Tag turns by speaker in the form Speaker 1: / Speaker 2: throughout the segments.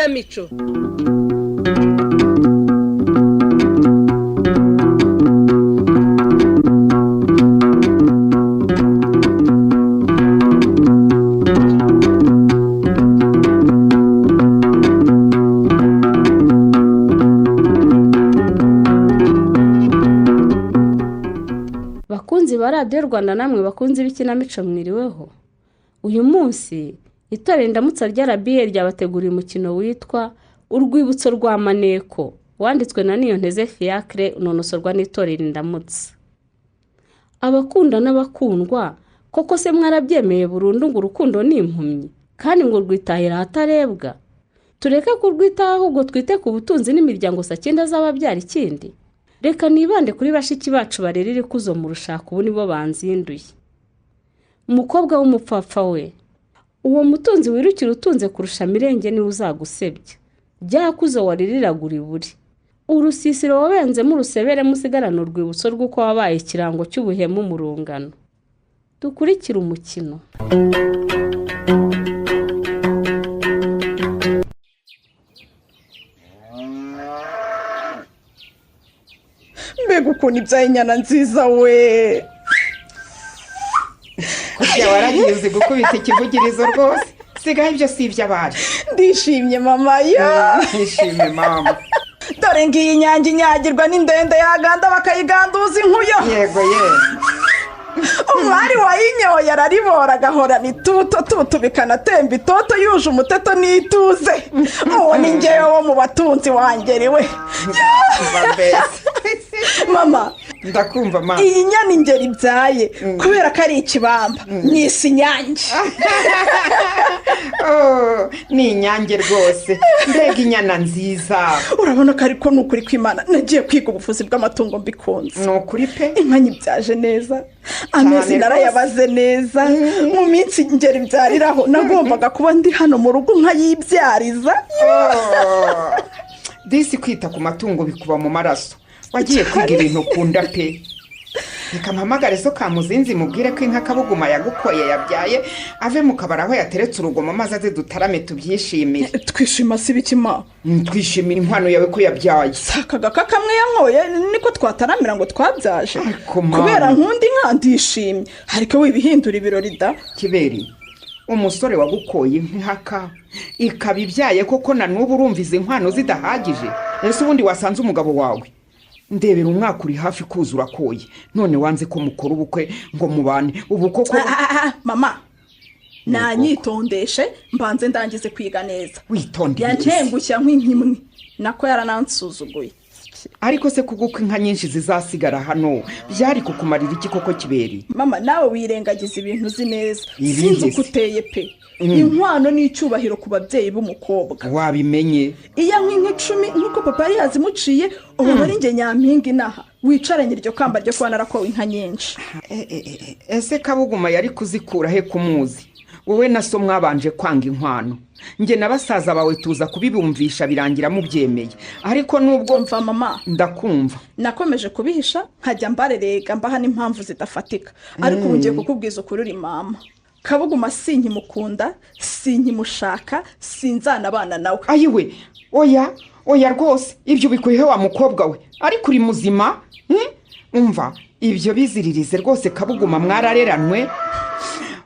Speaker 1: ikinamico.
Speaker 2: Bakunzi ba Radio Rwanda namwe bakunzi b'ikinamico mwiriweho. Uyu munsi itorero Indamutsa rya RBA ryabateguriye umukino witwa Urwibutso rwa Maneko wanditswe na Niyonteze Fiacre unonosorwa n'itorero Indamutsa. Abakunda n'abakundwa koko se mwarabyemeye burundu ngo urukundo ni impumyi kandi ngo rwitahira hatarebwa. Tureke kurwitaho ahubwo twite ku butunzi n'imiryango sakinda z'ababyara ikindi. Reka nibande kuri bashiki bacu barerera ikuzo mu rushako ubu nibo banzinduye. Umukobwa w'umupfapfa we, uwo mutunzi wirukira utunze kurusha mirenge ni uzagusebya. Byakuze waririraga buri. Urusisiro wabenze mu rusebere musigarana urwibutso rw'uko wabaye ikirango cy'ubuhemu mu rungano. Dukurikira umukino.
Speaker 3: Mbega ukuntu ibyaye inyana nziza we.
Speaker 4: Kurya waragize gukubita ikivugirizo rwose. Sigaye ibyo si iby'abari.
Speaker 3: Ndishimye mama ya.
Speaker 4: Ndishimye mama.
Speaker 3: Dore ngiyi inyange inyagirwa n'indende yaganda bakayiganduza inkuyo.
Speaker 4: Yego.
Speaker 3: Umwari wayinyoye araribora agahorana ituto bikanatemba itoto yuje umuteto n'ituze. Uwo ni njyewe wo mu batunzi wangeriwe. Mama
Speaker 4: ndakumva mama.
Speaker 3: Iyi nyana ingeri ibyaye kubera ko ari ikibamba nyisi inyange.
Speaker 4: Ni inyange rwose. Mbega inyana nziza.
Speaker 3: Urabona ko ariko nukuri kw'Imana nagiye kwiga ubuvuzi bw'amatungo mbikunze.
Speaker 4: Nukuri pe.
Speaker 3: Inka nyibyaje neza. Amezi narayabaze neza. Mu minsi ingeri ibyariraho nagombaga kuba ndi hano mu rugo nkayibyariza.
Speaker 4: Disi kwita ku matungo bikuba mu maraso. Wagiye kwiga ibintu ukunda pe. Reka mpamagare so kamuzinzi mubwire ko inka Kabuguma yagukoye yabyaye ave mu kabara aho yateretse urugomo maze aze dutarame tubyishimire.
Speaker 3: Twishima sibikima.
Speaker 4: Twishimira inkwano yawe ko yabyaye.
Speaker 3: Sakaga kamwe yankoye niko twataramira ngo twabyaje. Kubera nkundi inka ndishimye. Hariko wibihindura ibirori da.
Speaker 4: Kiberi. Umusore wagukoye nk'ihaka ikabibyaye koko na n'ubu urumvize inkwano zidahagije. Ese ubundi wasanze umugabo wawe ndebera umwaka uri hafi kuzura koye none wanze ko mukora ubukwe ngo mubane ubu koko.
Speaker 3: Mama nanyitondeshe mbanze ndangize kwiga neza.
Speaker 4: Witondeye
Speaker 3: yantengushya nk'inkimwe nako yaranansuzuguye.
Speaker 4: Ariko se kuguko inka nyinshi zizasigara hano byari kukumarira iki koko Kiberi?
Speaker 3: Mama nawe wirengagiza ibintu uzi neza. Sinzi kuteye pe. Inkwano n'icyubahiro ku babyeyi b'umukobwa.
Speaker 4: Wabimenye.
Speaker 3: Iya nk'inka 10 nkuko papa yari yazimuciye ubu bari nge nyampinga inaha wicaranye iryo kamba ryo kwa narako inka nyinshi.
Speaker 4: Ese Kabuguma yari kuzikura he kumuzi? Wowe naso mwabanje kwanga inkwano. Nge nabasaza bawe tuza kubibumvisha birangira mu byemeye. Ariko nubwo
Speaker 3: mva mama
Speaker 4: ndakumva.
Speaker 3: Nakomeje kubihisha nkajya mbarerega mbaha n'impamvu zidafatika. Ariko ungiye kukubwiza ukuri uri mama. Kabuguma sinkimukunda, sinkimushaka, sinzana abana nawe.
Speaker 4: Ayiwe, oya rwose ibyo bikuyeho wa mukobwa we. Ariko uri muzima? Umva, ibyo biziririze rwose Kabuguma mwarareranwe.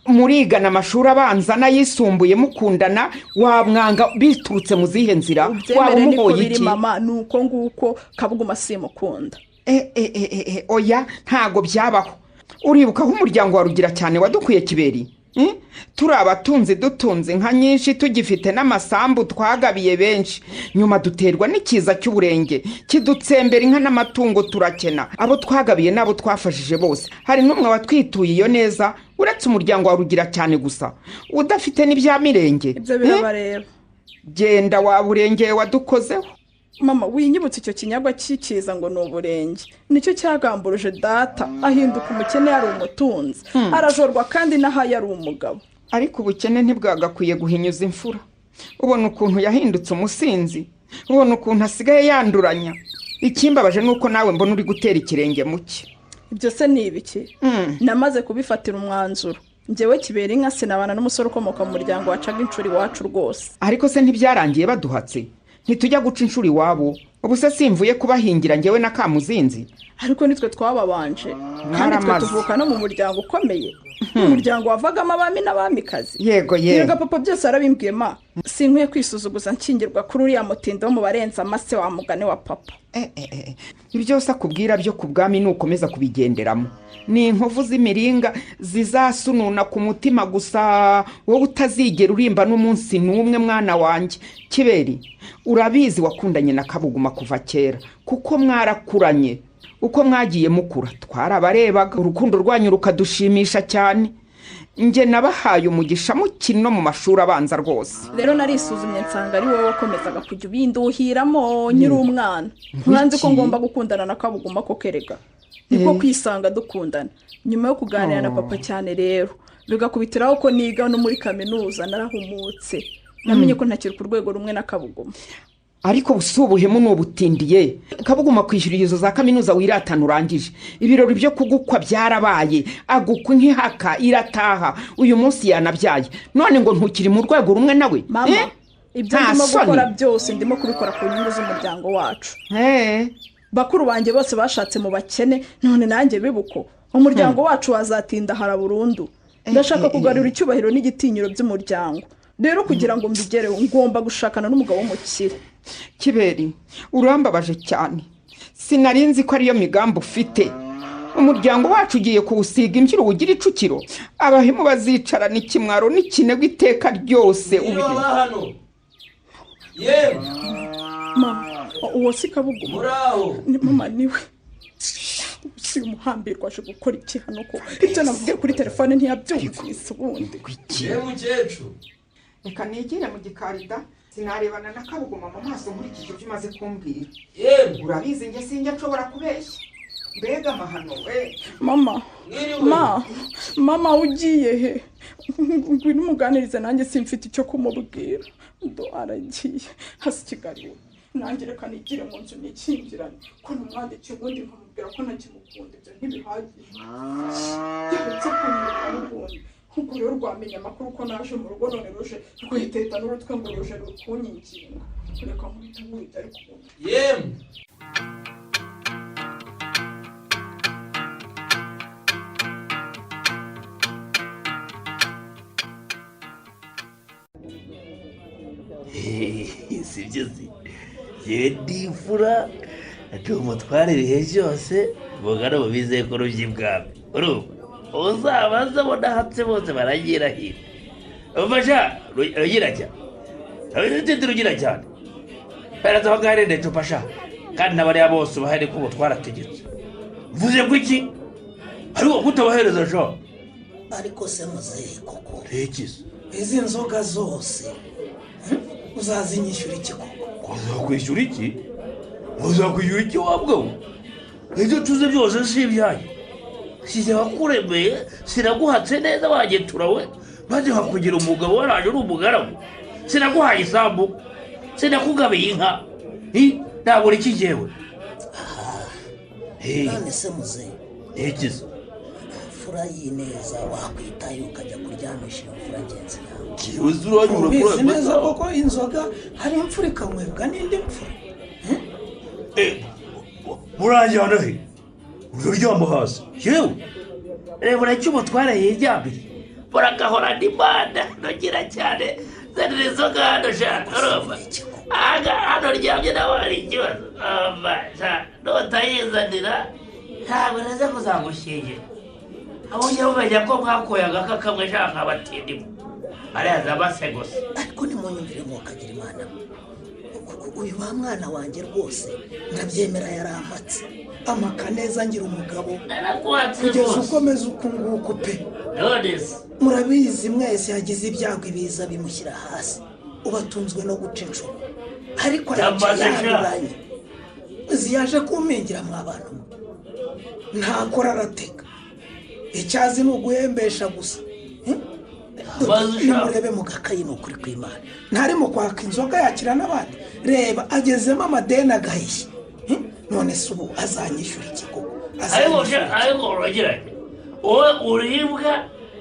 Speaker 4: Murigana amashuri abanza n'ayisumbuye mukundana wamwanga biturutse mu zihe nzira
Speaker 3: wamuhoye iki? Mama nuko nguko Kabuguma simukunda.
Speaker 4: Oya ntago byabaho. Uribuka aho umuryango warugira cyane wadukuye Kiberi? Turi abatunzi dutunze nka nyinshi tugifite n'amasambu twagabiye benshi. Nyuma duterwa n'ikiza cy'uburenge kidutsembera inka n'amatungo turakena. Abo twagabiye nabo twafashije bose. Hari n'umwe watwituye iyo neza uretse umuryango warugira cyane gusa. Udafite n'ibya mirenge.
Speaker 3: Ibyo birabareba.
Speaker 4: Genda waburenge wadukozeho.
Speaker 3: Mama winyibutse icyo kinyagwa cyikiza ngo n'uburenge. Nicyo cyagamburuje data ahinduka umukene yari umutunzi. Arajorwa kandi naha yari umugabo.
Speaker 4: Ariko ubukene ntibwagakwiye guhinyuza imfura. Ubona ukuntu yahindutse umusinzi. Ubona ukuntu asigaye yanduranya. Ikimbabaje nuko nawe mbona uri gutera ikirenge muke.
Speaker 3: Ibyo se ni ibiki? Namaze kubifatira umwanzuro. njyewe kibera inka sinabana n'umusore ukomoka mu muryango wacaga inshuro iwacu rwose.
Speaker 4: ariko se ntibyarangiye baduhatse ntitujya guca inshuro iwabo ubu se simvuye kubahingira njyewe na Kamuzinzi
Speaker 3: ariko nitwe twababanje kandi twe tuvuka no mu muryango ukomeye umuryango wavagamo abami n'abamikazi.
Speaker 4: yego
Speaker 3: yego papa byose arabimbwiye ma sinkwiye kwisuzuguza nkingirwa kuri uriya mutindo wo mu barenza amase wa mugane wa papa.
Speaker 4: byose akubwira byo ku bwami nukomeza kubigenderamo ni inkovu z'imiringa zizasununa ku mutima gusa wowe utazigera urimba n'umunsi n'umwe mwana wanjye. Kiberi urabizi wakundanye na Kabuguma kuva kera kuko mwarakuranye uko mwagiye mukura twarabarebaga urukundo rwanyu rukadushimisha cyane. Nge nabahaye umugisha mukino mu mashuri abanza rwose.
Speaker 3: Rero narisuzumye nsanga ari wowe wakomezaga kujya ubinduhiramo nyiri umwana. Nkanze ko ngomba gukundana na Kabuguma ko kerega. Niko kwisanga dukundana. Nyuma yo kuganira na papa cyane rero bigakubitiraho ko niga no muri kaminuza narahumutse. Namenye ko ntakiri ku rwego rumwe na Kabuguma.
Speaker 4: Ariko busubuhemu n'ubutindiye Kabuguma kwishyura izo za kaminuza wiratana urangije ibirori byo kugukwa byarabaye agukwa nk'ihaka irataha uyu munsi yanabyaye none ngo ntukiri mu rwego rumwe nawe.
Speaker 3: Mama ibyo ndimo gukora byose ndimo kubikora ku nyungu z'umuryango wacu. Bakuru banjye bose bashatse mu bakene none nanjye bibuko umuryango wacu wazatinda hara burundu. Ndashaka kugarura icyubahiro n'igitinyiro by'umuryango. Rero kugira ngo mbigereho ngomba gushakana n'umugabo w'umukire.
Speaker 4: Kiberi urambabaje cyane sinarinzi ko ariyo migambo ufite. Umuryango wacu ugiye kuwusiga imbyiro ugira icukiro abahimu bazicara n'ikimwaro n'ikinegwa iteka ryose
Speaker 1: ubiri. Yewe
Speaker 3: mama uwo si Kabuguma.
Speaker 1: Muraho
Speaker 3: ni mama niwe si umuhambirwa aje gukora iki hano ko ibyo navugiye kuri telefone ntiyabyumvise ubundi.
Speaker 1: Yewe mukecuru
Speaker 4: reka nigire mu gikarida sinarebana na Kabuguma mu maso muri iki cyo umaze kumbwira.
Speaker 1: Yewe
Speaker 4: urabizi nge sinjye nshobora kubeshya mbega amahano we.
Speaker 3: Mama ugiye he? Ngwino umuganirize nanjye simfite icyo kumubwira. Ndo aragiye hasi Kigali nanjye reka nigire mu nzu nikingirane ko numwandikiye ubundi nkamubwira ko ntakimukunda ibyo ntibihagije. Yahetse kunyura n'ubundi kuko rero rwamenya amakuru ko naje mu rugo none ruje rwiteta n'urutwe ngo ruje rukunyinginga reka nkubita nkubita ariko
Speaker 1: Yewe sibyo si yedifura ati umutware ibihe byose bugana mu bizekuru by'ibwami uzabaza bonahatse bose baragira hino umfasha rugira cyane urutindi rugira cyane baraza bagare ndetse umfasha kandi n'abariya bose bahari ko twarategetse mvuze ko iki ariko kutabahereza sha
Speaker 5: ariko se muzehe koko
Speaker 1: rekiza
Speaker 5: izi nzoga zose uzazinyishyura iki koko?
Speaker 1: Uzakwishyura iki? Uzakwishyura iki wabwo? Ibyo tuze byose si ibyaye. Size wakuremeye sinaguhatse neza wagetura we maze hakugira umugabo waraje uri umugaragu. Sinaguhaye isambu sinakugabiye inka. Ntabwo uri kijewe.
Speaker 5: None se muzehe
Speaker 1: Ekiza
Speaker 5: fura yineza wakwitaye ukajya kuryamisha imfura ngenzi yawe.
Speaker 1: Kiuzuranyura
Speaker 5: kuri neza koko inzoga hari imfura ikamwebwa n'indi mfura.
Speaker 1: Murajyana he? Uryama hasi. Yewe reba icyo umutwara yiryamiye. Buragahora n'Imana ntugira cyane zanira inzoga hano sha urumva. Hano ryamye nawe hari ikibazo. Nutayizanira ntabwo naza kuzagushyingira. Abonye bamenya ko mwakoye agaka kamwe shaka abatindimo. Araza abase gusa.
Speaker 5: Ariko nimunyumvire mukagira Imana. Uyu wa mwana wanjye rwose ndabyemera yarampatse amaka neza ngira umugabo kugeza ukomeza ukunguka pe. Murabizi mwese yagize ibyago ibiza bimushyira hasi ubatunzwe no guca inshuro ariko yarabanye ziyaje kumpingira mu abantu ntakora arateka icyazi ni uguhembesha gusa. Nimurebe mu gakayi ni ukuri kw'Imana ntarimo kwaka inzoga yakira n'abandi reba agezemo amadeni agahishye none se ubu azanyishyura ikigo
Speaker 1: ariko uragiranye wowe uribwa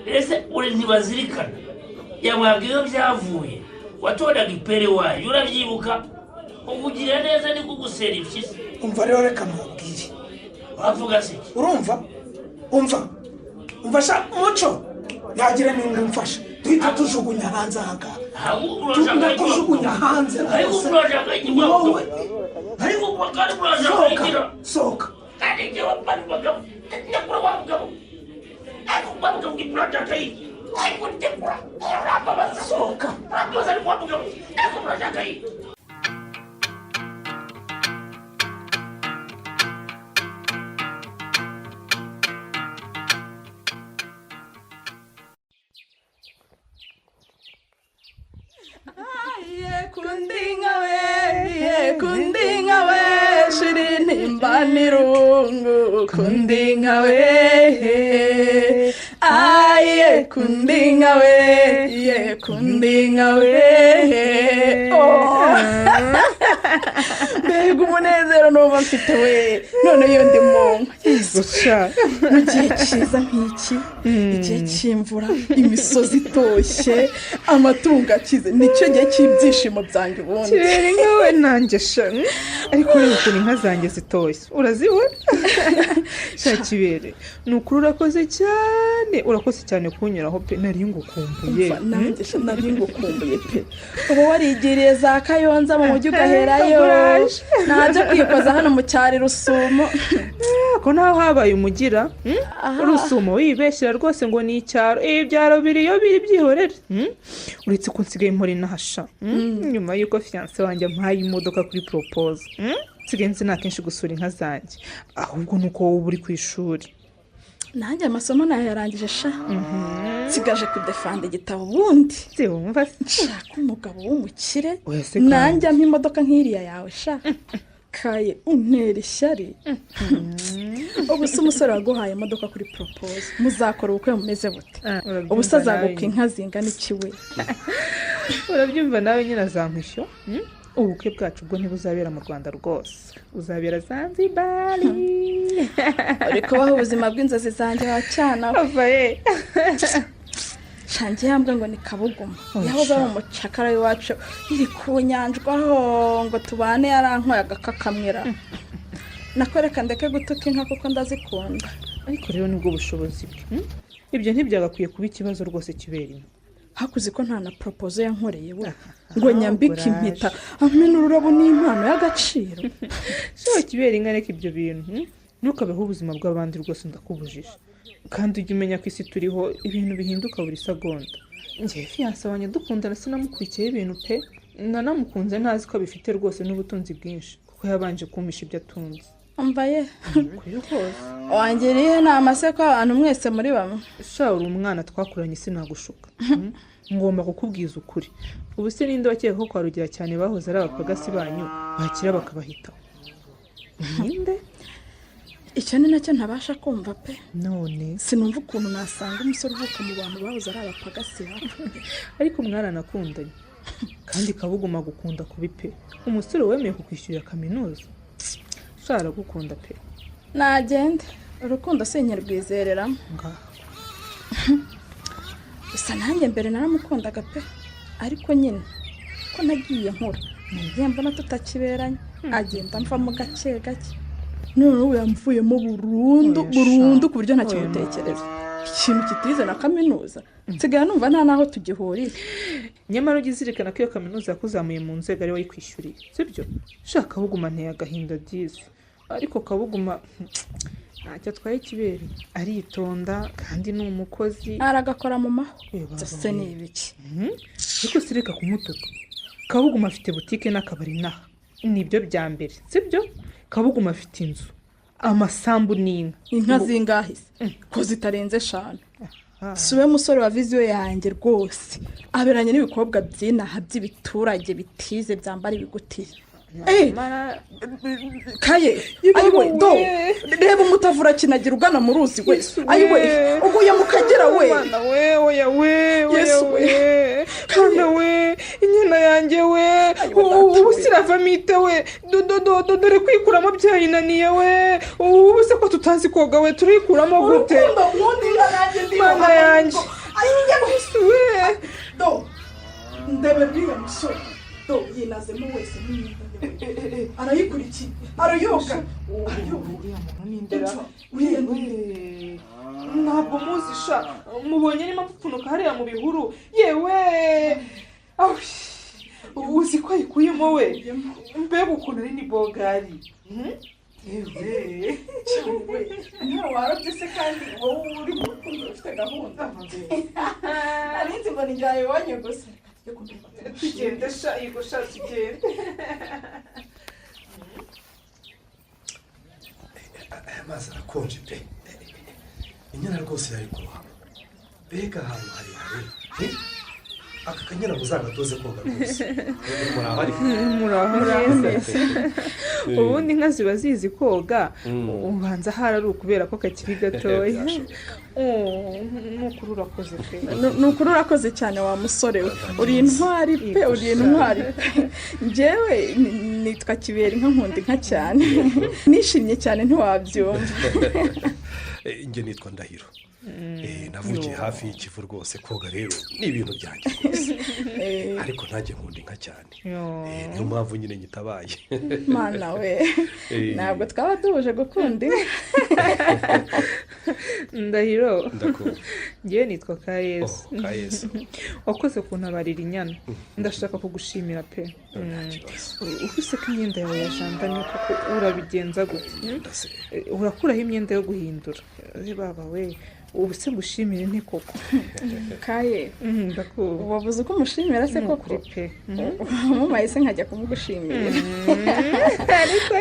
Speaker 1: ese uri ntibazirikana yamwaga iyo byavuye watoraga ipere wayo urabyibuka uvugira neza ni kugusera impyisi.
Speaker 5: umva rero reka mubwire
Speaker 1: wavuga se
Speaker 5: urumva umva sha muco yagira n'indi mfasha duhita tujugunya hanze ahangaha tujugunya hanze
Speaker 1: ariko urashaka inyuma ariko kandi urashaka
Speaker 5: sohoka
Speaker 1: kandi njyewe bagabo ndakura wabugabo ariko bagabo ngipurashaka iyi ariko ndekura urababaza
Speaker 5: sohoka
Speaker 1: urababaza ariko wabugabo ariko urashaka iyi.
Speaker 3: kundinga we shirini mbanirungu kundinga we aye kundinga we mbega umunezero n'uba mfite we none iyo ndi muntu mu gihe cyiza nk'iki igihe cy'imvura imisozi itoshye amatungo akize nicyo gihe cy'ibyishimo byanjye ubundi
Speaker 6: kirere nkawe nanjye sha ariko rero ukuntu inka zanjye zitoshye urazibona sha kibere ni ukuri urakoze cyane kunyuraho pe nari ngukumbuye
Speaker 3: nanjye sha nari ngukumbuye pe ubu warigiriye za Kayonza mu mujyi ugaherayo najya kwikoza hano mu cyari Rusumo
Speaker 6: ko naho habaye umugira Rusumo wibeshyira rwose ngo ni icyaro ibyaro biriyo biri byihorere uretse ko nsigaye mpori nahasha nyuma y'uko fiancé wanjye ampaye imodoka kuri propose nsigaye nzina kenshi gusura inka zanjye ahubwo nuko wowe uri ku ishuri
Speaker 3: nanjye amasomo nayo yarangije sha nsigaje kudefanda igitabo ubundi
Speaker 6: wumva
Speaker 3: nshaka umugabo w'umukire nanjye ampa imodoka nk'iriya yawe sha kaye untera ishyari ubu se umusore waguhaye imodoka kuri propose muzakora ubukwe mumeze bute ubu se azagukwa inka zingana iki we
Speaker 6: urabyumva nawe nyine azankwishyura ubukwe bwacu bwo ntibuzabera mu Rwanda rwose uzabera Zanzibar
Speaker 3: ariko baho ubuzima bw'inzozi zanjye wacyana
Speaker 6: avaye
Speaker 3: shangiye yambwe ngo ni Kabuguma yahoze ari umucakara w'iwacu iri ku nyanjwaho ngo tubane yarankoye agakakamwira nakoreka ndeke gutuka inka kuko ndazikunda
Speaker 6: ariko rero nibwo bushobozi bwe ibyo ntibyagakwiye kuba ikibazo rwose kibera
Speaker 3: hakuze ko nta na propose yankoreye we ngo nyambike impeta amena ururabo n'impano y'agaciro
Speaker 6: so kibera inka reka ibyo bintu ntukabeho ubuzima bw'abandi rwose ndakubujije kandi ujye umenya ko isi turiho ibintu bihinduka buri segonda njye fiancé wanjye dukundana sinamukurikiyeho ibintu pe nanamukunze ntazi ko bifite rwose n'ubutunzi bwinshi kuko yabanje kumpisha ibyo atunze
Speaker 3: umvaye wangiriye inama se ko abantu mwese muri bamwe
Speaker 6: sha uri umwana twakuranye sinagushuka ngomba kukubwiza ukuri ubu se ninde wakeka ko kwarugira cyane bahoze ari abapagasi banyu bakira bakabahitaho ninde
Speaker 3: icyo ni nacyo ntabasha kumva pe
Speaker 6: none
Speaker 3: sinumva ukuntu nasanga umusore uvuka mu bantu bahoze ari abapagasi
Speaker 6: ariko mwaranakundanye kandi Kabuguma gukunda kubi pe umusore wemeye kukwishyurira kaminuza shara gukunda pe
Speaker 3: nagende urukundo senyerwizereramo gusa nanjye mbere naramukundaga pe ariko nyine ko nagiye nkura nagiye mbona tutakiberanye agenda mvamo gake gake none ubu yamvuyemo burundu ku buryo ntakimutekereza ikintu kitize na kaminuza nsigaye numva nta naho tugihuriye
Speaker 6: nyamara ujye uzirikana ko iyo kaminuza yakuzamuye mu nzego ari wowe yikwishyuriye sibyo shaka Kabuguma nteye agahinda byiza ariko Kabuguma ntacyo atwaye kibere aritonda kandi ni umukozi
Speaker 3: aragakora mu maho se ni ibiki
Speaker 6: ariko sireka kumutuka Kabuguma afite butike n'akabari naha nibyo bya mbere sibyo Kabuguma afite inzu amasambu n'inka
Speaker 3: inka zingahise ko zitarenze 5 siwe musore wa viziyo yanjye rwose aberanye n'ibikobwa by'inaha by'ibiturage bitize byambara ibigutiye kaye ayiwe do reba umutavura kinagira ugana mu ruzi we ayiwe uguye mu kagera we
Speaker 6: mwana we oya we
Speaker 3: Yesu we
Speaker 6: kana we inyana yanjye we ubu siravamo ite we dore kwikuramo byayinaniye we ubu se ko tutazi koga we turikuramo gute mana yanjye we
Speaker 3: do ndebe biriya musore do yinazemo wese arayikurikiye arayoga
Speaker 6: ntabwo muzisha mubonye niba mupfunuka hariya mu bihuru yewe uzi ko ayikuyemo we mbega ukuntu ari ni bogari yewe
Speaker 3: ntawe warabye se kandi wowe uri mu rukundo ufite gahunda arinzi ngo ni njyaye iwanyu gusa
Speaker 6: tugende sha yego sha tugende
Speaker 7: aya mazi arakonje pe inyana rwose yari kurohama mbega ahantu harehare aka kanyana muzagatoze koga rwose muraho ariko
Speaker 6: muraho neza ubundi inka ziba zizi koga ubanza hari ari ukubera ko kakiri gatoya nukuri urakoze pe
Speaker 3: nukuri urakoze cyane wa musore we uri intwari pe uri intwari njyewe nitwa Kibera inka nkunda inka cyane nishimye cyane ntiwabyumva
Speaker 7: njye nitwa Ndahiro navukiye hafi y'ikivu rwose koga rero ni ibintu byanjye rwose ariko ntajye nkunda inka cyane niyo mpamvu nyine nyitabaye
Speaker 3: mana we ntabwo twaba tubuje gukunda inka
Speaker 6: Ndahiro
Speaker 7: ndakunda
Speaker 6: njyewe nitwa Kayesu
Speaker 7: Kayesu
Speaker 6: wakoze kuntabarira inyana ndashaka kugushimira pe ufise ko imyenda yawe yajandanye kuko urabigenza gute urakuraho imyenda yo guhindura baba we ubu se ngushimire nte koko
Speaker 3: kaye
Speaker 6: ndakuba
Speaker 3: wavuze ko umushimira se koko
Speaker 6: pe
Speaker 3: mumaye se nkajya kumugushimira
Speaker 6: ariko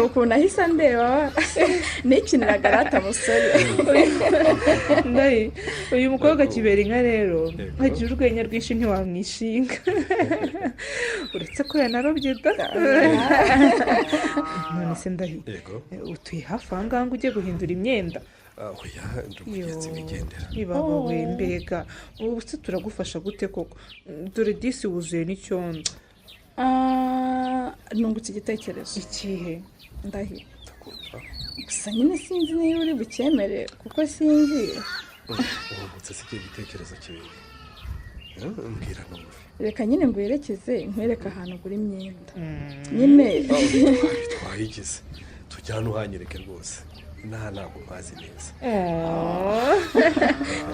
Speaker 3: ukuntu ahise ndeba nikiniraga rata musore
Speaker 6: ndayi uyu mukobwa Kibera inka rero agira urwenya rwinshi ntiwamwishinga uretse ko yanarobye da none se Ndayi utuye hafi aha ngaha ngo ujye guhindura imyenda
Speaker 7: oya ndumugenzi nigendera
Speaker 6: ibaba we mbega ubu se turagufasha gute koko dore disi wuzuye n'icyondo
Speaker 3: nungutse igitekerezo
Speaker 6: ikihe
Speaker 3: Ndahi gusa nyine sinzi niba uri bukemere kuko sinzi
Speaker 7: ubutse si cyo gitekerezo kibiri mbwira numva
Speaker 3: reka nyine ngwerekeze nkwereka ahantu ugura imyenda nyine
Speaker 7: twayigize tujyane uhanyereke rwose ntabwo mpazi neza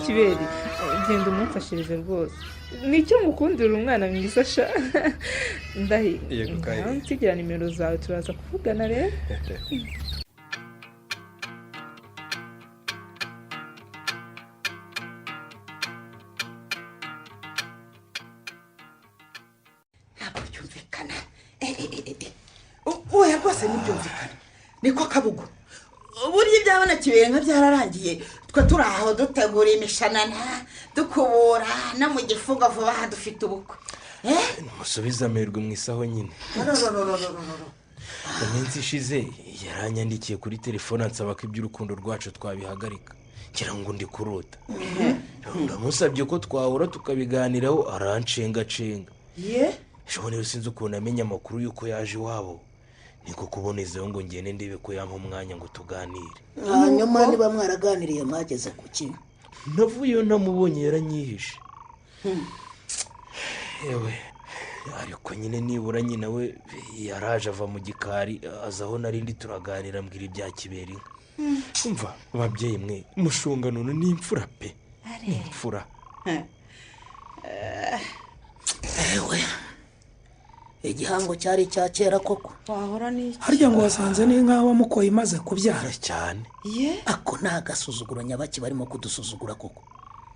Speaker 6: Kiberi genda umumfashirize rwose nicyo mukundira umwana mwiza sha Ndahi nsigira nimero zawe turaza kuvugana rero
Speaker 5: ntabwo byumvikana oya rwose ntibyumvikana niko kabugu burya ibyabona Kibera nka byararangiye twe turi aho dutegura imishanana dukubura no mu gifungo vuba aha dufite ubukwe
Speaker 1: musubize amerwe mu isaho nyine mu minsi ishize yaranyandikiye kuri telefone ansaba ko iby'urukundo rwacu twabihagarika ngira ngo ndi kurota ndamusabye ko twahura tukabiganiraho aranshengacenga ejo rero sinzi ukuntu amenya amakuru y'uko yaje iwabo niko kubonezeho ngo ngende ndebe ko yampa umwanya ngo tuganire
Speaker 5: hanyuma niba mwaraganiriye mwageze ku kintu
Speaker 1: navuyeyo namubonye yaranyihishe yewe ariko nyine nibura nyina we yaraje ava mu gikari aza aho narindi turaganira mbwira ibya Kibera inka umva ababyeyi mwe mushungano ni imfura pe ni imfura
Speaker 5: ewe igihango cyari icya kera koko
Speaker 3: wahora n'iki
Speaker 8: harya ngo wasanze n'inka wamukoye imaze kubyara
Speaker 1: cyane
Speaker 5: ako nta gasuzuguro nyabaki barimo kudusuzugura koko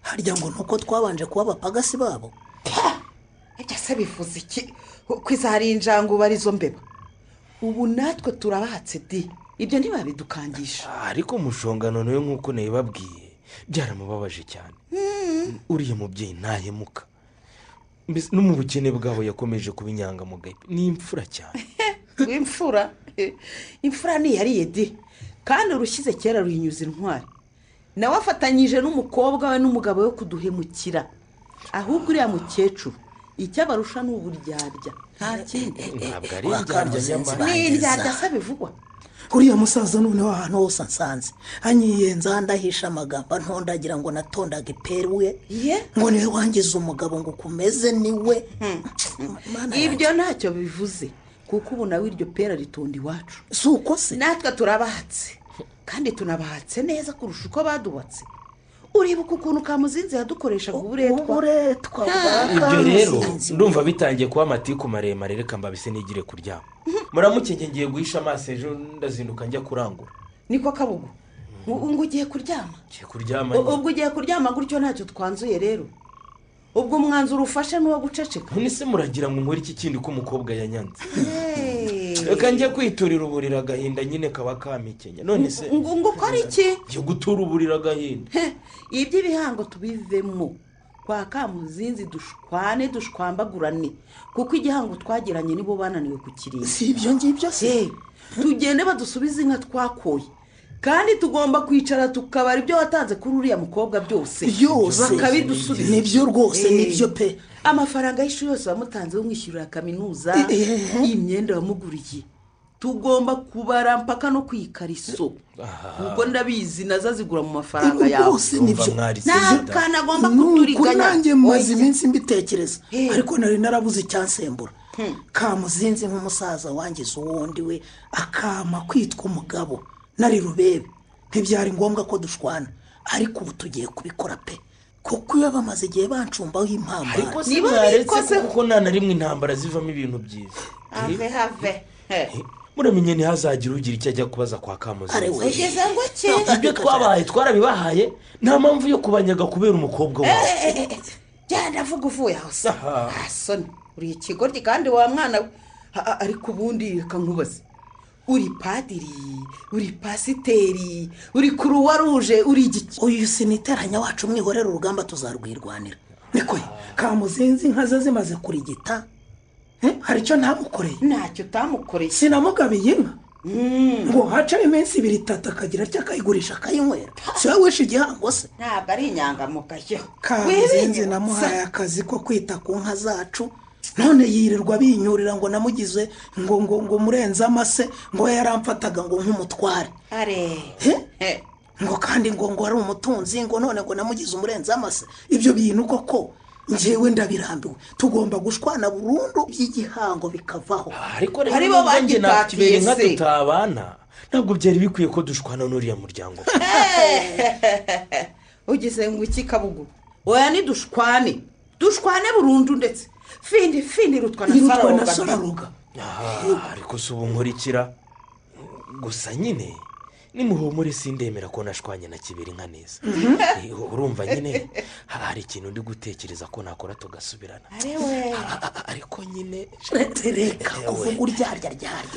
Speaker 5: harya ngo nuko twabanje kuba abapagasi babo
Speaker 9: ibyo se bivuze iki ko izari injangu barizo mbeba ubu natwe turabatse di ibyo ntibabidukangisha
Speaker 1: ariko mushongano nawe nk'uko nabibabwiye byaramubabaje cyane uriya mubyeyi ntahemuka mbese no mu bukene bwabo yakomeje kuba inyangamugayo ni imfura cyane
Speaker 9: rw'imfura imfura ntiyariye di kandi urushyize kera ruhinyuza intwari nawe afatanyije n'umukobwa we n'umugabo we kuduhemukira ahubwo uriya mukecuru icyo abarusha ni uburyarya nta kindi.
Speaker 10: ntabwo ari indyarya nyamara
Speaker 9: ni indyarya se bivugwa.
Speaker 5: uriya musaza noneho ahantu hose ansanze anyiyenza ndahisha amagambo ntondagira ngo natondaga iperuwe ngo niwe wangize umugabo ngo kumeze niwe.
Speaker 9: ibyo ntacyo bivuze kuko ubu nawe iryo pera ritonda iwacu
Speaker 5: si uko se
Speaker 9: natwe turabahatse kandi tunabahatse neza kurusha uko badubatse. uribuka ukuntu Kamuzinzi yadukoreshaga uburetwa.
Speaker 10: ibyo rero ndumva bitangiye kuba amatiku maremare reka mbabise nigire kuryama. muramuke ngiye guhisha amaso ejo ndazinduka njya kurangura.
Speaker 9: niko Kabugu ngo ugiye kuryama?
Speaker 10: ngiye kuryama.
Speaker 9: ubwo ugiye kuryama gutyo ntacyo twanzuye rero ubwo umwanzuro ufashe n'uwo guceceka.
Speaker 10: none se muragira ngo nkore iki kindi ko umukobwa yanyanze? reka njye kwiturira uburira agahinda nyine kaba kamikenya. none se
Speaker 9: ngo ukora iki?
Speaker 10: njye gutura uburira agahinda.
Speaker 9: iby'ibihango tubivemo kwa Kamuzinzi dushwambagurane kuko igihango twagiranye nibo bananiwe kukirinda.
Speaker 5: si ibyo ngibyo se
Speaker 9: tugende badusubize inka twakoye kandi tugomba kwicara tukabara ibyo watanze kuri uriya mukobwa byose bakabidusubiza.
Speaker 5: nibyo rwose nibyo pe.
Speaker 9: amafaranga y'ishuri yose wamutanze umwishyurira kaminuza imyenda wamuguriye tugomba kubara mpaka no kwikariso kuko ndabizi nazo zigura mu mafaranga yawe.
Speaker 5: rwose nibyo
Speaker 9: nta kana agomba kuturiganya.
Speaker 5: nanjye maze iminsi mbitekereza ariko nari narabuze icyansembura. Kamuzinzi nk'umusaza wangize uwundi we akama kwitwa umugabo nari rubebe ntibyari ngombwa ko dushwana ariko ubu tugiye kubikora pe kuko iyo bamaze igihe bancumbaho impamba.
Speaker 10: ariko se mwaretse kuko nta na rimwe intambara zivamo ibintu byiza.
Speaker 9: have
Speaker 10: muramenye ntihazagira ugira icyo ajya kubaza kwa Kamuzinzi.
Speaker 9: ugeze ngo cye
Speaker 10: ibyo twabahaye twarabibahaye nta mpamvu yo kubanyaga kubera umukobwa wawe.
Speaker 9: genda vuga uvuye aho se. soni uri ikigoryi kandi wa mwana we. ariko ubundi reka nkubaze uri padiri uri pasiteri uri kuruwa ruje uri igiki?
Speaker 5: uyu siniteranya wacu mwihorera urugamba tuzarwirwanira. niko Kamuzinzi inka ze zimaze kurigita hari icyo ntamukoreye?
Speaker 9: ntacyo utamukoreye.
Speaker 5: sinamugabiye inka ngo hacaho iminsi 2-3 akagira icyo akayigurisha akayinywera. si wowe wishe igihango se?
Speaker 9: ntabwo ari inyangamugayo.
Speaker 5: Kamuzinzi namuhaye akazi ko kwita ku nka zacu none yirirwa binyurira ngo namugize ngo murenze amase ngo yaramfataga ngo nk'umutware. ngo kandi ngo ari umutunzi ngo none ngo namugize umurenze amase. ibyo bintu koko njyewe ndabirambiwe. tugomba gushwana burundu by'igihango bikavaho.
Speaker 10: ariko rero banjye nakibere nka tutabana ntabwo byari bikwiye ko dushwana n'uriya muryango.
Speaker 9: ugize ngo iki Kabugu? oya ni dushwane burundu ndetse findi rutwa na Sararuga.
Speaker 10: ariko si ubu nkurikira gusa nyine nimuhumure sindemera ko nashwanye na kibera inka neza. urumva nyine hari ikintu ndi gutekereza ko nakora tugasubirana. ariko nyine
Speaker 5: reka kuvuga uryarya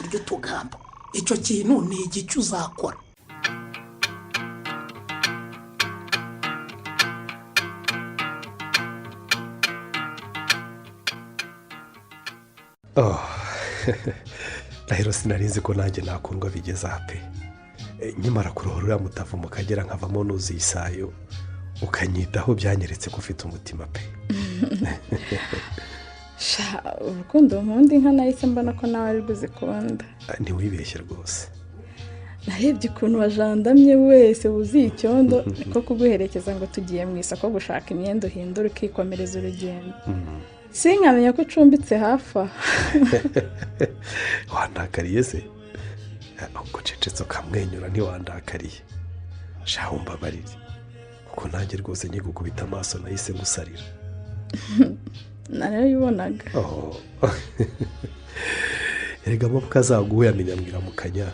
Speaker 5: iryo tugamba icyo kintu ni igice uzakora.
Speaker 7: rero sinarizi ko nanjye nakundwa bigeze aha pe. nyamara kurohora uriya mutavu mukagera nkavamo nuzuye isayo ukanyitaho byanyeretse ko ufite umutima pe.
Speaker 2: urukundo nkunda inka nahise mbona ko nawe ari buzikunda.
Speaker 7: ntiwibeshye rwose.
Speaker 2: narebye ukuntu wajandamye wese wuzuye icyondo niko kuguherekeza ngo tugiye mu isoko gushaka imyenda uhindura ukikomereza urugendo. sinkamenya ko ucumbitse hafi aha.
Speaker 7: wandakariye se? ubwo cecetse ukamwenyura ntiwandakariye. shaho mbabarire kuko nanjye rwose ngiye gukubita amaso nahise ngusarira.
Speaker 2: narabibonaga.
Speaker 7: erega amaboko azaguwe yamenya mwiramukanya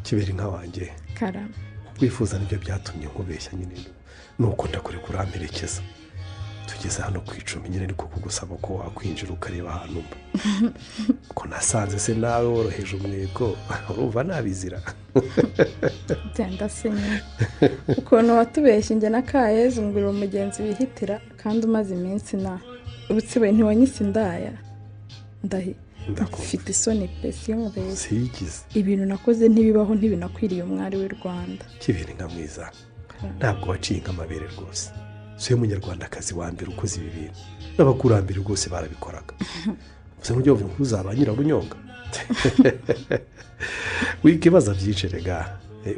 Speaker 7: kibera inka wanjye.
Speaker 2: karama
Speaker 7: wifuza nibyo byatumye nkubeshya nyine nuko ndakureka uramperekeza tugeze hano ku icumbi nyine ariko kugusaba ko wakwinjira ukareba ahantu mba ko nasanze se nawe woroheje umwego urumva nabizira.
Speaker 2: genda se nyine ukuntu watubeshye njye na Kayezu ngo uri umugenzi wihitira kandi umaze iminsi ubutsiwe ntiwanyise indaya.
Speaker 3: ufite isoni pe sinkubeshye
Speaker 7: siyigize
Speaker 3: ibintu nakoze ntibibaho ntibinakwiriye umwari w'u Rwanda
Speaker 7: kibere nka mwiza ntabwo waciye nk'amabere rwose si umunyarwandakazi wa mbere ukoze ibi bintu n'abakurambere rwose barabikoraga gusa n'uburyo ntuzaba nyirarunyonga wikibaza byinshi rega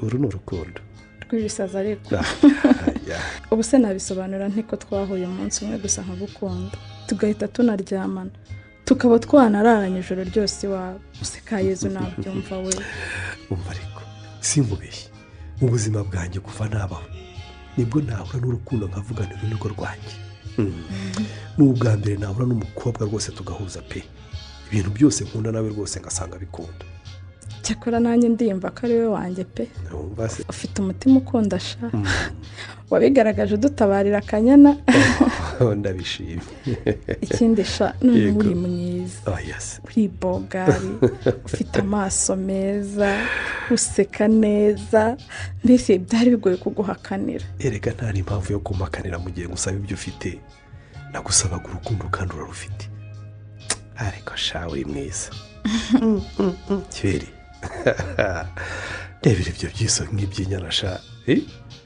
Speaker 7: uru ni urukundo
Speaker 3: rw'ibisaza ariko ubu se nabisobanura ntiko twahuye umunsi umwe gusa nkagukunda tugahita tunaryamana tukaba twanararanye ijoro ryose iwawe useka Yezu nabyumva we
Speaker 7: umva ariko sinkubeshye mu buzima bwanjye kuva nabaho nibwo nahura n'urukundo nkavuga ni rugo rwanjye ni ubwa mbere nahura n'umukobwa rwose tugahuza pe ibintu byose nkunda nawe rwose ngasanga bikunda
Speaker 3: cyakora nanjye ndiyumva ko ari we wanjye pe ufite umutima ukunda sha wabigaragaje udutabarira akanyana
Speaker 7: ndabishimye
Speaker 3: ikindi sha none uri mwiza uri bogari ufite amaso meza useka neza mbese byari bigoye kuguhakanira
Speaker 7: erega nta n'impamvu yo kumakanira mu gihe ngusaba ibyo ufite nagusabaga urukundo kandi urarufite ariko sha uri mwiza kibere rebera ibyo byiso nk'iby'inyana sha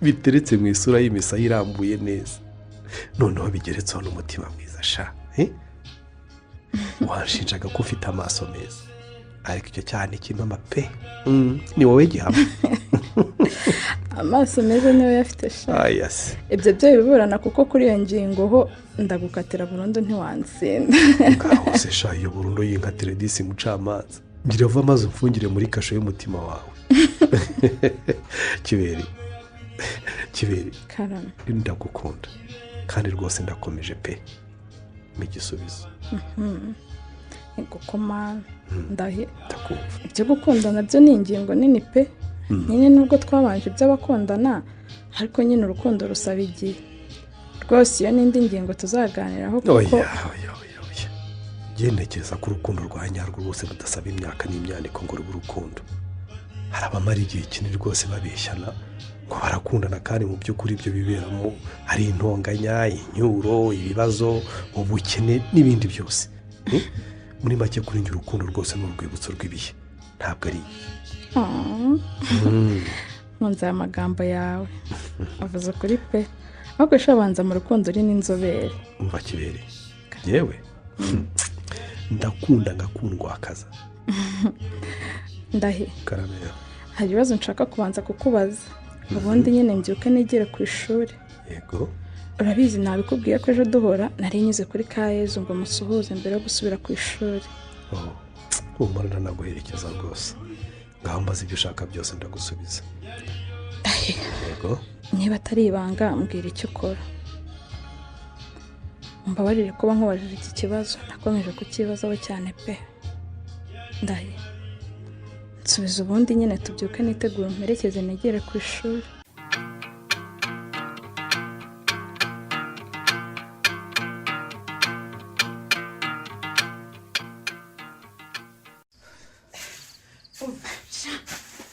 Speaker 7: biteretse mu isura y'imisaya irambuye neza noneho bigeretseho n'umutima mwiza sha wanshinjaga ko ufite amaso meza ariko icyo cyane kimama pe ni wowe gihama
Speaker 3: amaso meza niwe yafite sha ibyo byo biburana kuko kuri iyo ngingo ho ndagukatira burundu ntiwansinda
Speaker 7: ngaho se sha iyo burundu yinkatire disi mucamanza ngira vuba maze umfungire muri kasho y'umutima wawe kibere
Speaker 3: karame
Speaker 7: ndagukunda kandi rwose ndakomeje pe n'igisubizo
Speaker 3: ngukoma ndahe ibyo gukundana byo ni ingingo nini pe nyine nubwo twabanje iby'abakundana ariko nyine urukundo rusaba igihe rwose iyo n'indi ngingo tuzaganiraho kuko
Speaker 7: ntekereza ko urukundo rwa nyarwo rwose rudasaba imyaka n'imyaniko ngo rube urukundo hari abamara igihe kinini rwose babeshyana ngo barakundana kandi mu by'ukuri ibyo biberamo hari intonganya inyuro ibibazo ubukene n'ibindi byose muri make kuri njye urukundo rwose ni urwibutso rw'ibihe ntabwo ari
Speaker 3: nkunze aya magambo yawe avuze kuri pe ahubwo shabanza mu rukundo uri n'inzobere
Speaker 7: umva kibere yewe ndakunda ngakundwa akaza
Speaker 3: ndahe
Speaker 7: karamera
Speaker 3: hari ibibazo nshaka kubanza kukubaza ubundi nyine mbyuke nigere ku ishuri
Speaker 7: yego
Speaker 3: urabizi nabikubwiye ko ejo duhora nari nyuze kuri Yezu ngo musuhuze mbere yo gusubira ku ishuri
Speaker 7: umara ndanaguherekeza rwose ngaho mbaza ibyo ushaka byose ndagusubiza yego
Speaker 3: niba atari ibanga mbwira icyo ukora mbabarire kuba nkubajije iki kibazo nakomeje kukibazaho cyane pe ndahe nsubiza ubundi nyine tubyuke nitegure mperekeze negere ku ishuri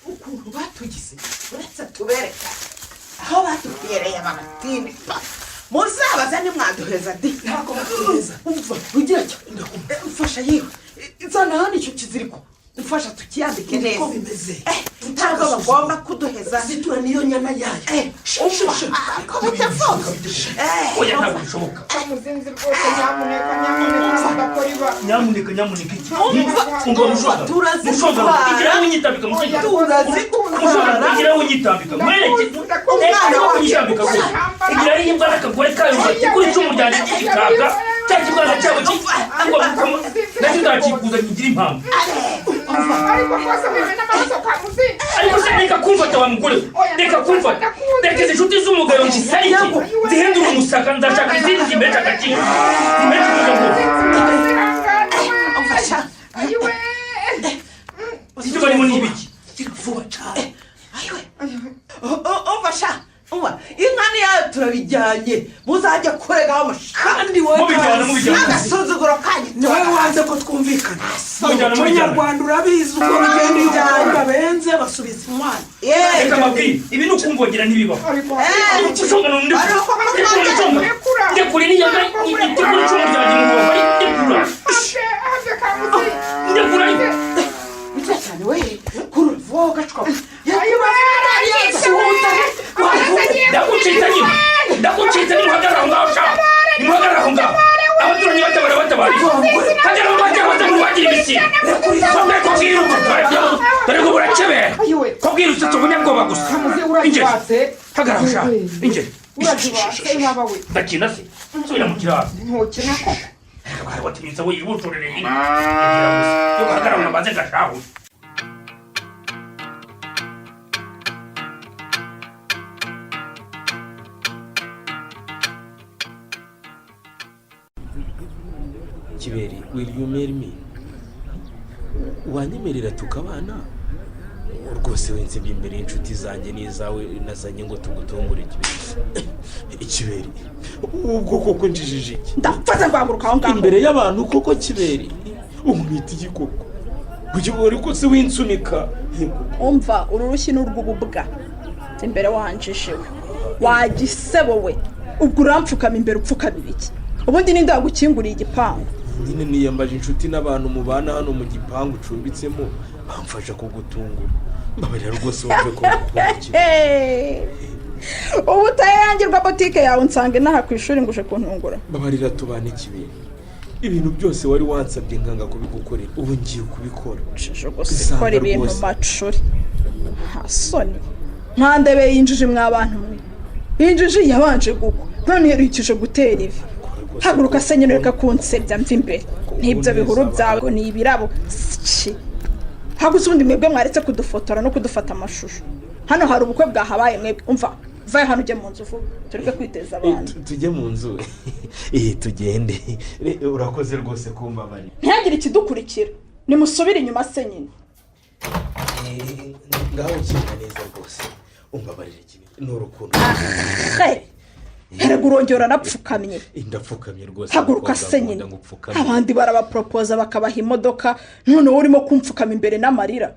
Speaker 9: ukuntu batugize uretse tubereka aho batubereye abagatindi muzabaza nimwaduheza di
Speaker 5: ntabwo muduheza
Speaker 9: umva rugira cyo mfasha yewe nzana hano icyo kiziriko mfasha tukiyandike neza
Speaker 5: uko bimeze
Speaker 9: ntabwo bagomba kuduheza
Speaker 5: zitura niyo nyana yayo
Speaker 9: ko bitavuga
Speaker 1: oya ntabwo bishoboka
Speaker 4: muzinzi rwose nyamuneka
Speaker 1: nyamuneka iki umva mushoga mushoga igira unyitambika mushoga igira unyitambika mwereke umwana unyitambika ko igira y'imbara kagore kayo kuri icumu ryanjye kikaga cyangwa ibwana cyabo ngo nacyo ndakikuza kigira impamvu
Speaker 4: ariko rwose mwe n'amaraso kwa muzinzi
Speaker 1: ariko se reka kumfata wa mugore reka kumfata reka izi nshuti z'umugabo ngisarike zihindura umusaka ndashaka izindi zimeca agaciro zimeca
Speaker 4: ayiwe
Speaker 1: icyo barimo ni ibiki
Speaker 5: vuba cyane
Speaker 9: umfasha inka niyayo turabijyanye muzajya kuregaho amashaka
Speaker 5: kandi wowe
Speaker 9: agasuzuguro kanyu
Speaker 5: niwe wanze ko twumvikana umuco nyarwanda urabizi uko bigenda iyo umukobwa benze basubiza inkwano
Speaker 1: reka mabwire ibi ni ukumvogera ntibibaho ushonga n'undi ndekure n'iyo nda itegura icumu ryanjye mu bubari ndekura ndekurayo
Speaker 4: nicyo cyane we kuruvuga ugacwa
Speaker 1: ndagucitse nyuma nimuhagarara aho ngaho sha nimuhagarara aho ngaho abaturanyi batabara hagera aho bajya muri wagira ibisi wambaye ko bwiruka dore ngo burakebera ko bwirutse ubunyabwoba gusa ingeri hagarara aho sha ingeri ndakina se nsubira mu kiraro
Speaker 4: ntukina ko
Speaker 1: hari watinyutse we yibuturire nyine yo guhagarara ngo amaze gashahu
Speaker 10: kiberi will you marry me wanyemerera tukabana rwose wensebye imbere y'inshuti zanjye n'izawe nazanye ngo tugutungure kiberi ubwo koko njijije iki
Speaker 3: ndapfaza rwaguruka aho ngaho
Speaker 10: imbere y'abantu koko kiberi umwita iki koko uri kose winsunika
Speaker 3: umva uru rushyi n'urw'ububwa imbere wanjishewe wagisebo we ubwo urampfukama imbere upfukamira iki ubundi ninde wagukinguriye igipangu
Speaker 10: nyine niyambaje inshuti n'abantu mubana hano mu gipangu ucumbitsemo bamfasha kugutungura mbabarira rwose wumve ko
Speaker 3: ubu utayangirwa botike yawe nsange n'aha ku ishuri ngo uje kuntungura
Speaker 10: mbabarira tubane kibera ibintu byose wari wansabye nkanga kubigukorera ubu ngiye kubikora
Speaker 3: gukora ibintu macuri nta soni nta ndebe yinjije mw'abantu mwe yinjije yabanje gukwa none yarikije gutera ivi haguruka se nyine reka kunsebya mva imbere n'ibyo bihuru byawe ni ibirabo haguze ubundi mwebwe mwaretse kudufotora no kudufata amashusho hano hari ubukwe bwahabaye mwebwe umva vaye hano ujye mu nzu vuba tureke kwiteza abantu
Speaker 10: tujye mu nzu tugende urakoze rwose kumbabarira
Speaker 3: ntihagire ikidukurikira nimusubire inyuma se nyine
Speaker 10: ngaho ukina neza rwose umbabarire kimwe n'urukundo
Speaker 3: herega urongera napfukamye
Speaker 10: ndapfukamye rwose
Speaker 3: haguruka se nyine abandi barabaporopoza bakabaha imodoka noneho urimo kumfukama imbere n'amarira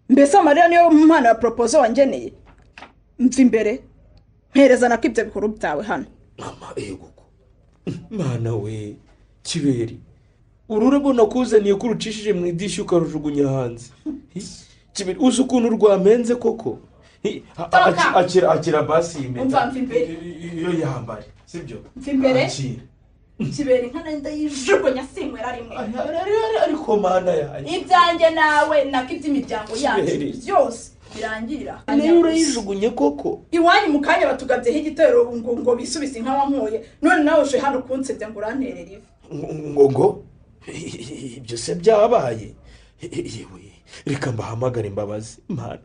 Speaker 3: mbese amarira niyo mpano ya poropozo wangeneye mva imbere mpereza nako ibyo bihuru byawe hano
Speaker 10: mama yego mwana we kiberi ururabona kuzaniye ko urucishije mu idishyi ukarujugunya hanze kiberi uzi ukuntu rwamenze koko akira basi imbere iyo yambare sibyo
Speaker 3: mva imbere kiberi nka nenda yijugunya sinywera rimwe
Speaker 10: ariko mana yanjye
Speaker 3: ibyanjye nawe nako iby'imiryango yacu byose birangira
Speaker 10: niyo urayijugunye koko
Speaker 3: iwanyu mu kanya batugabyeho igitero ngo bisubise nk'abankuye none nawe uje hano kunsebya ngo uranterere ivi
Speaker 10: ngo ibyo se byabaye yewe reka mbahamagare imbabazi mana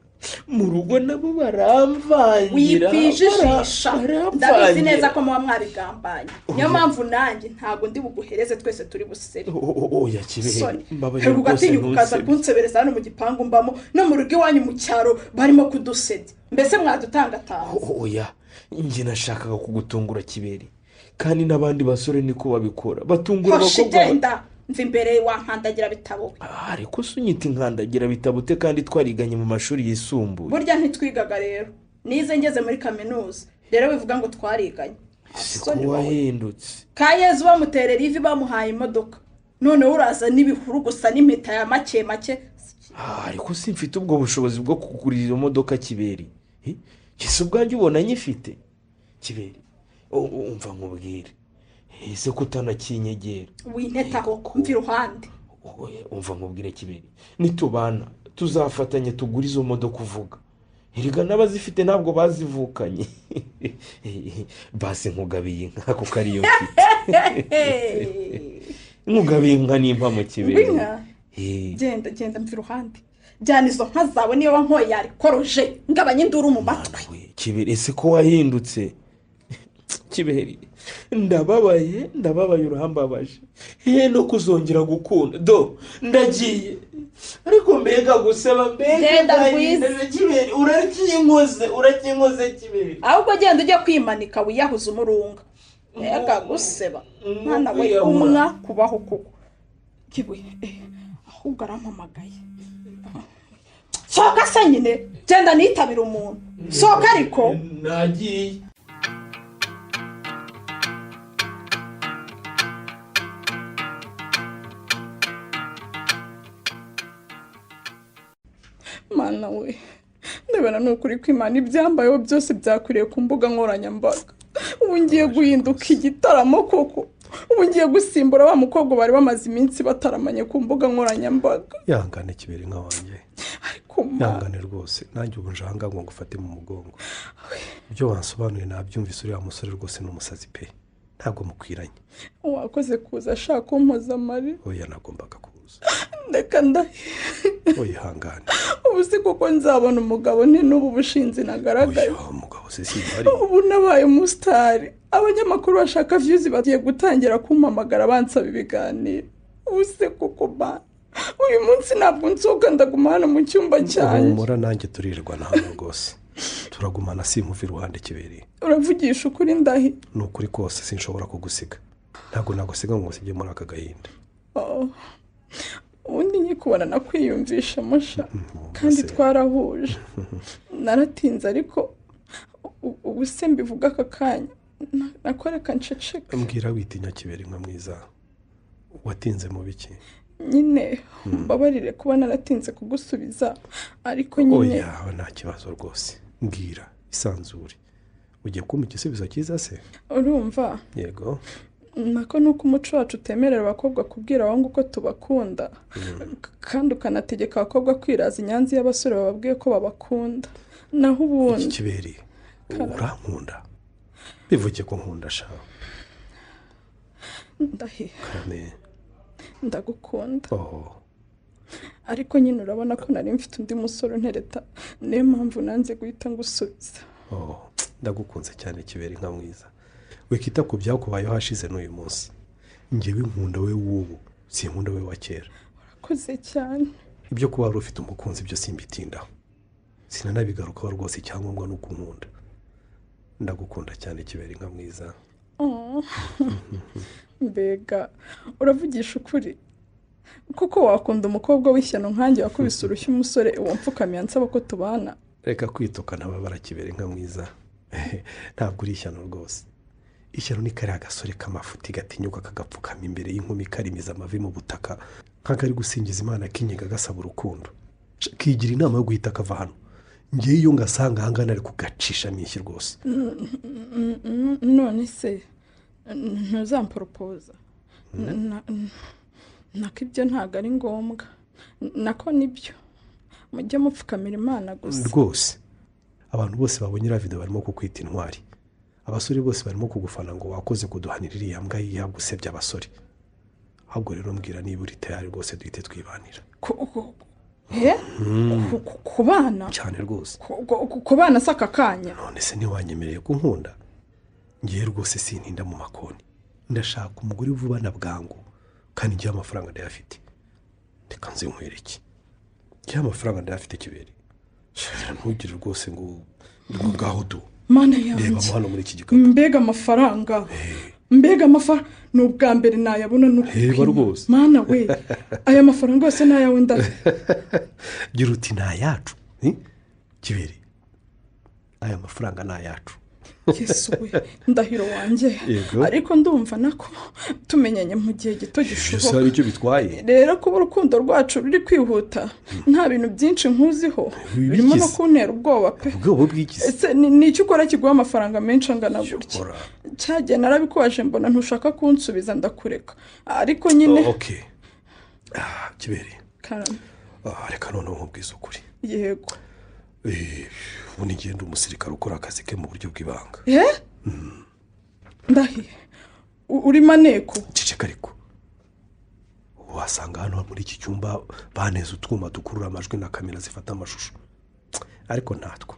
Speaker 10: mu rugo nabo baramvangira
Speaker 3: wipijijisha ndabizi neza ko muba mwabigambanye niyo mpamvu nanjye ntabwo ndi buguhereze twese turi busere
Speaker 10: oya kibere
Speaker 3: mbabarira rwose ugatinyuka ukaza kunsebereza hano mu gipangu mbamo no mu rugo iwanyu mu cyaro barimo kudusebya mbese mwadutangatanze
Speaker 10: oya njye nashakaga kugutungura kibere kandi n'abandi basore niko babikora batungura
Speaker 3: abakobwa mva imbere wankandagira bitabo
Speaker 10: ariko se unyita inkandagira bitabute kandi twariganye mu mashuri yisumbuye
Speaker 3: burya ntitwigaga rero nize ngeze muri kaminuza rero bivuga ngo twariganye
Speaker 10: siko wahindutse
Speaker 3: kayezu bamuterera ivi bamuhaye imodoka noneho uraza n'ibihuru gusa n'impeta ya make make
Speaker 10: ariko simfite ubwo bushobozi bwo kugurira iyo modoka kiberi ese ubwanjye ubona nyifite kiberi umva nkubwire ese ko utanakinyegera
Speaker 3: wintetaho mva iruhande
Speaker 10: umva nkubwire kiberi nitubana tuzafatanye tugura izo modoka uvuga erega n'abazifite ntabwo bazivukanye basi nkugabiye inka kuko ariyo mfite nkugabiye inka n'impamo kiberi
Speaker 3: genda mva iruhande jyana izo nka zawe niyo wankoye yarikoroje ngabanye induru mu matwi
Speaker 10: kiberi ese ko wahindutse kiberi ndababaye urambabaje no kuzongera gukunda ndagiye ariko mbega gusaba
Speaker 3: mbega
Speaker 10: kiberi urakinkoze kiberi
Speaker 3: ahubwo genda ujye kwimanika wiyahuza umurunga mbega guseba mwana we umwa kubaho kuko kiwe ahubwo arampamagaye sohoka se nyine genda nitabira umuntu sohoka ariko
Speaker 10: nagiye
Speaker 3: we ndabona ni ukuri ko imana ibyambayeho byose byakwiriye ku mbuga nkoranyambaga ubu ngiye guhinduka igitaramo koko ubu ngiye gusimbura wa mukobwa bari bamaze iminsi bataramanye ku mbuga nkoranyambaga.
Speaker 7: yangane kibere nka wanjye yangane rwose nanjye ubu njanga ngo ngufate mu mugongo ibyo wansobanuye nabyumvise uriya musore rwose n'umusazi pe ntabwo mukwiranye.
Speaker 3: wakoze kuza ashaka kumpoza amari.
Speaker 7: oya nagombaga kuza
Speaker 3: ndeka
Speaker 7: oya hangane
Speaker 3: ubu si kuko nzabona umugabo ni n'ubu bushinzi nagaragaye
Speaker 7: umugabo se simbari
Speaker 3: ubu nabaye umusitari abanyamakuru bashaka views bagiye gutangira kumpamagara bansaba ibiganiro ubu se kuko ba uyu munsi ntabwo nsohoka ndaguma hano mu cyumba cyanjye.
Speaker 7: humura nanjye turirwana hano rwose turagumana sinkuva iruhande kibereye.
Speaker 3: uravugisha ukuri ndahi?
Speaker 7: ni ukuri kose sinshobora kugusiga ntabwo nagusiga ngo usige muri aka gahinda.
Speaker 3: ubundi nyikubona nakwiyumvisha musha kandi twarahuje naratinze ariko ubu se mbivuga aka kanya nakoreka nceceka.
Speaker 7: mbwira witinya kibere nka mwiza watinze mu biki?
Speaker 3: nyine mbabarire kuba naratinze kugusubiza ariko nyine
Speaker 7: oya nta kibazo rwose mbwira isanzure ugiye kumpa igisubizo cyiza se?
Speaker 3: urumva
Speaker 7: yego
Speaker 3: nako nuko umuco wacu utemerera abakobwa kubwira abahungu ko tubakunda kandi ukanategeka abakobwa kwiraza inyanzi y'abasore bababwiye ko babakunda. naho ubundi
Speaker 7: kibere urankunda bivuge ko nkunda shaho
Speaker 3: ndahi
Speaker 7: karame
Speaker 3: ndagukunda ariko nyine urabona ko nari mfite undi musore untereta niyo mpamvu nanze guhita ngusubiza.
Speaker 7: ndagukunze cyane kibere nka mwiza wikita ku byakubayeho hashize n'uyu munsi ngewe nkunda we w'ubu si nkunda we wa kera.
Speaker 3: urakoze cyane.
Speaker 7: ibyo kuba wari ufite umukunzi byo simbitindaho sinanabigarukaho rwose icyangombwa ni uko nkunda ndagukunda cyane kibere nka mwiza.
Speaker 3: mbega uravugisha ukuri kuko wakunda umukobwa w'ishyano nkanjye wakubise urushyi umusore uwo mpfukamiye ansaba ko tubana?
Speaker 7: reka kwituka ntababara kibere nka mwiza ntabwo uri ishyano rwose. ishyano ni kariya gasore k'amafuti gatinyuka kagapfukama imbere y'inkumi karimiza amavi mu butaka nk'akari gusingiza imana kinyiga gasaba urukundo kigira inama yo guhita kava hano ngewe iyo ngasanga ahangana ari kugacisha minshi rwose.
Speaker 3: none se ntuzamporopoza? nako ibyo ntabwo ari ngombwa nako nibyo mujye mupfukamira imana gusa
Speaker 7: rwose. abantu bose babonye iriya video barimo kukwita intwari abasore bose barimo kugufana ngo wakoze kuduhanira iriya mbwa yagusebye abasore ahubwo rero mbwira niba uri tayari rwose duhite twibanira.
Speaker 3: ku bana
Speaker 7: cyane rwose
Speaker 3: ku bana si aka kanya.
Speaker 7: none se ntiwanyemereye ko nkunda ngewe rwose sintinda mu makoni ndashaka umugore vuba na bwangu kandi ngewe amafaranga ndayafite reka nze nkwereke ngewe amafaranga ndayafite kibere ntugire rwose ngo ngaho du
Speaker 3: mana yanjye
Speaker 7: reba hano muri iki gikapu
Speaker 3: mbega amafaranga ni ubwa mbere nayabona
Speaker 7: reba rwose
Speaker 3: mana we aya mafaranga yose ni ayawe ndahe
Speaker 7: gira uti ni ayacu kibere aya mafaranga ni ayacu.
Speaker 3: yesu we ndahiro wanjye ariko ndumva nako tumenyanye mu gihe gito gishoboka.
Speaker 7: hari icyo bitwaye
Speaker 3: rero kuba urukundo rwacu ruri kwihuta nta bintu byinshi nkuziho birimo no kuntera ubwoba pe.
Speaker 7: ubwoba bw'iki?
Speaker 3: ese ni icyo ukora kiguha amafaranga menshi angana gutya? cyagiye narabikubaje mbona ntushaka kunsubiza ndakureka ariko nyine
Speaker 7: kibere reka noneho nkubwiza ukuri.
Speaker 3: yego
Speaker 7: ubu ni ngenda umusirikare ukora akazi ke mu buryo bw'ibanga.
Speaker 3: ndahi uri maneko?
Speaker 7: ceceka ariko wasanga hano muri iki cyumba baneze utwuma dukurura amajwi na kamera zifata amashusho ariko natwo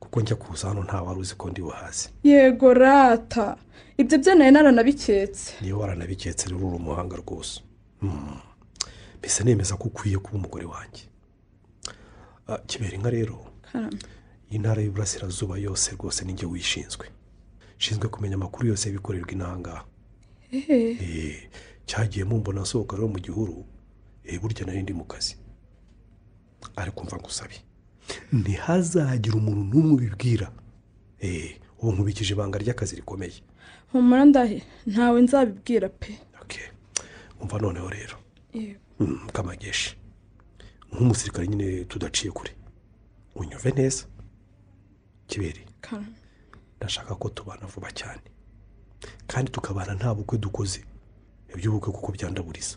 Speaker 7: kuko njya kuza hano nta wari uzi ko ndi buhazi.
Speaker 3: yego rata ibyo byo nawe naranabiketse.
Speaker 7: niyo waranabiketse rero uri umuhanga rwose. mbese nemeza ko ukwiye kuba umugore wanjye. kibere nka rero intara y'Iburasirazuba yose rwose ninjye wishinzwe nshinzwe kumenya amakuru yose bikorerwa inahangaha. cyagiye mumbona nsohoka rero mu gihuru burya nari ndi mu kazi ariko mva ngusabe ntihazagira umuntu n'umwe ubibwira ubu nkubikije ibanga ry'akazi rikomeye.
Speaker 3: humura ndahe ntawe nzabibwira pe.
Speaker 7: umva noneho rero kamageshi nk'umusirikare nyine tudaciye kure unyumve neza kibere ndashaka ko tubana vuba cyane kandi tukabana nta bukwe dukoze iby'ubukwe kuko byandaburiza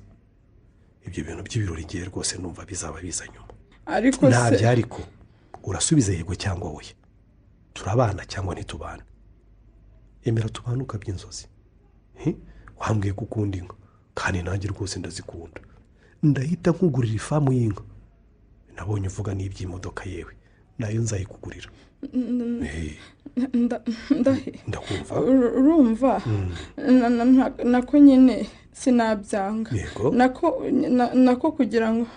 Speaker 7: ibyo bintu by'ibirori ngiye rwose numva bizaba biza nyuma
Speaker 3: ariko
Speaker 7: nta byariko urasubiza yego cyangwa oya turabana cyangwa ntitubana emera tubana ukabya inzozi wambwiye gukunda inka kandi nanjye rwose ndazikunda ndahita nkugurira ifamu y'inka nabonye uvuga n'iby'imodoka yewe nayo nzayikugurira ndakumva
Speaker 3: urumva nako nyine sinabyanga nako kugira ngo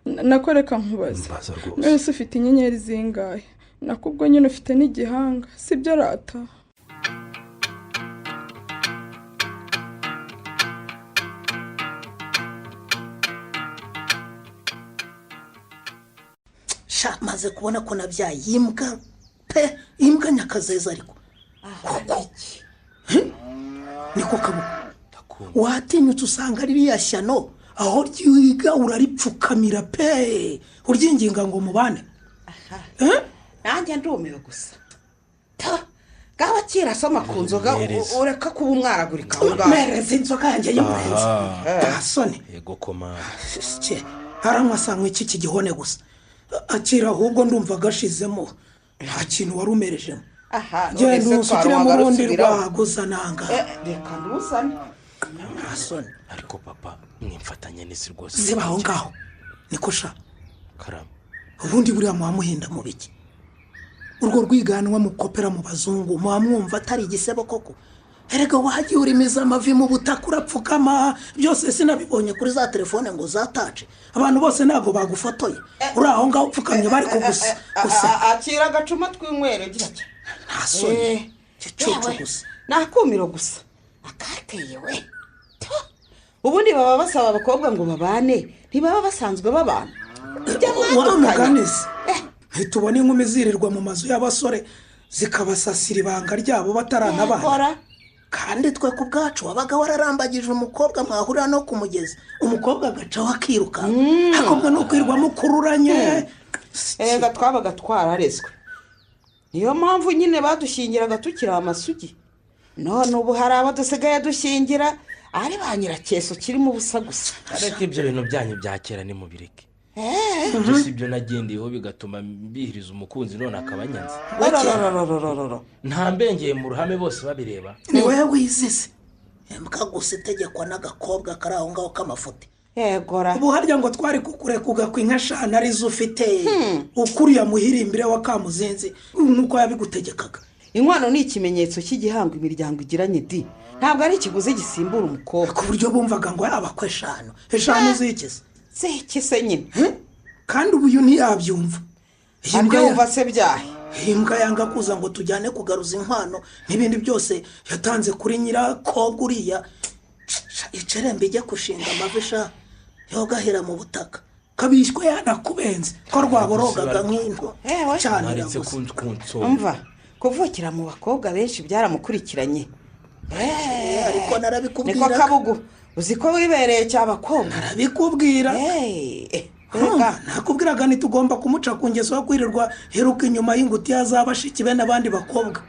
Speaker 3: nako reka nkubaze mwese ufite inyenyeri zingahe nako ubwo nyine ufite n'igihanga sibyo rata
Speaker 5: maze kubona ko nabyaye imbwa pe imbwa nyakazeza ariko niko kabo watinyutse usanga ririya shyano aho ryiga uraripfukamira pe uryinginga ngo mubane
Speaker 9: nanjye ndumiwe gusa gaba kira soma ku nzoga ureka kuba umwaragurika
Speaker 5: mereze inzoga yanjye y'umurenzi ntasone
Speaker 10: yego koma
Speaker 5: haranywa asanga iki kigihone gusa akira ahubwo ndumva agashizemo nta kintu wari umerejemo genda usukire mu rundi rwaguza nanga
Speaker 9: reka ndusane
Speaker 5: ntasone
Speaker 10: ariko papa mwimfatanye n'isi rwose
Speaker 5: ziba aho ngaho niko sha
Speaker 10: karama
Speaker 5: ubundi buriya muhamuhinda mu biki urwo rwiganwa mukopera mu bazungu muhamwumva atari igisebo koko erega wagiye urimiza amavi mu butaka urapfukama byose sinabibonye kuri za telefone ngo zatace abantu bose ntabwo bagufotoye uri aho ngaho upfukamye bari kugusa
Speaker 9: akira agacuma tw'inywero gira cya
Speaker 5: nta soni gicucu gusa
Speaker 9: nakumiro gusa akateye we ubundi baba basaba abakobwa ngo babane ntibaba basanzwe babana
Speaker 5: wamuganize ntitubone inkumi zirirwa mu mazu y'abasore zikabasasira ibanga ryabo bataranabana kandi twe ku bwacu wabaga wararambagije umukobwa mwahurira no ku mugezi umukobwa agacaho akiruka akobwa no kwirwa mukururanye
Speaker 9: ega twabaga twararezwe niyo mpamvu nyine badushyingiraga tukiri amasugi none ubu hari abadusigaye dushyingira ari ba nyirakeso kirimo ubusa gusa
Speaker 10: ariko ibyo bintu byanyu bya kera ni mubireke ibyo si byo nagendeyeho bigatuma mbihiriza umukunzi none akabanyanza nta mbengeye mu ruhame bose babireba
Speaker 5: ni wowe wizize mbwa gusa itegekwa n'agakobwa kari aho ngaho k'amafuti
Speaker 9: yegora
Speaker 5: ubu harya ngo twari kukurekuga ku inka shana arizo ufite ukuriye muhirimbire wa kamuzinzi nk'uko yabigutegekaga
Speaker 9: inkwano ni ikimenyetso cy'igihango imiryango igiranye di ntabwo ari ikiguzi gisimbura umukobwa
Speaker 5: ku buryo bumvaga ngo yabakwe eshanu zikize
Speaker 9: zikise nyine
Speaker 5: kandi ubu uyu ntiyabyumva
Speaker 9: abyumva se byahe
Speaker 5: imbwa yanga kuza ngo tujyane kugaruza inkwano n'ibindi byose yatanze kuri nyirakobwa uriya icerembe ijya gushinga amavi sha yogahera mu butaka kabishywe yanakubenze ko rwaborogaga nk'into cyane
Speaker 10: naretse kunsoma
Speaker 9: umva kuvukira mu bakobwa benshi byaramukurikiranye
Speaker 5: ariko narabikubwira
Speaker 9: niko kabugu uzi ko wibereye cy'abakobwa
Speaker 5: narabikubwira nakubwiraga ntitugomba kumuca ku ngeso yo kwirirwa heruka inyuma y'inguti y'azabashiki be n'abandi bakobwa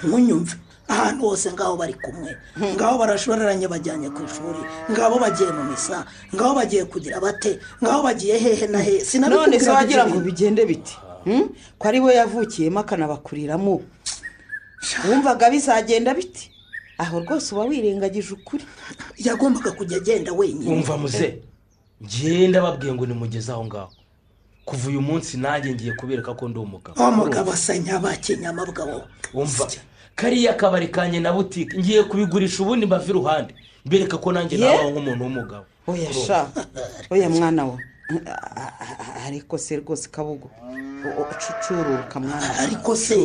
Speaker 5: ntunyumve ahantu hose ngaho bari kumwe ngaho barashoreranye bajyanye ku ishuri ngaho bagiye mu misa ngaho bagiye kugira bate ngaho bagiye hehe na hehe
Speaker 9: none se wagira ngo bigende biti ko ari we yavukiyemo akanabakuriramo wumvaga bizagenda biti aho rwose uba wirengagije ukuri
Speaker 5: yagombaga kujya agenda wenyine
Speaker 10: wumva muze ngenda babwiye ngo nimugeze aho ngaho kuva uyu munsi nanjye ngiye kubereka ko ndi
Speaker 5: umugabo asa nyabakenyamabwa
Speaker 10: wumva kariya kabari kanye na butike ngiye kubigurisha ubundi mbava iruhande mbereka ko nanjye nabaho nk'umuntu w'umugabo
Speaker 9: oya sha oya mwana we ariko se rwose kabugu ucururuka mwana
Speaker 5: ariko se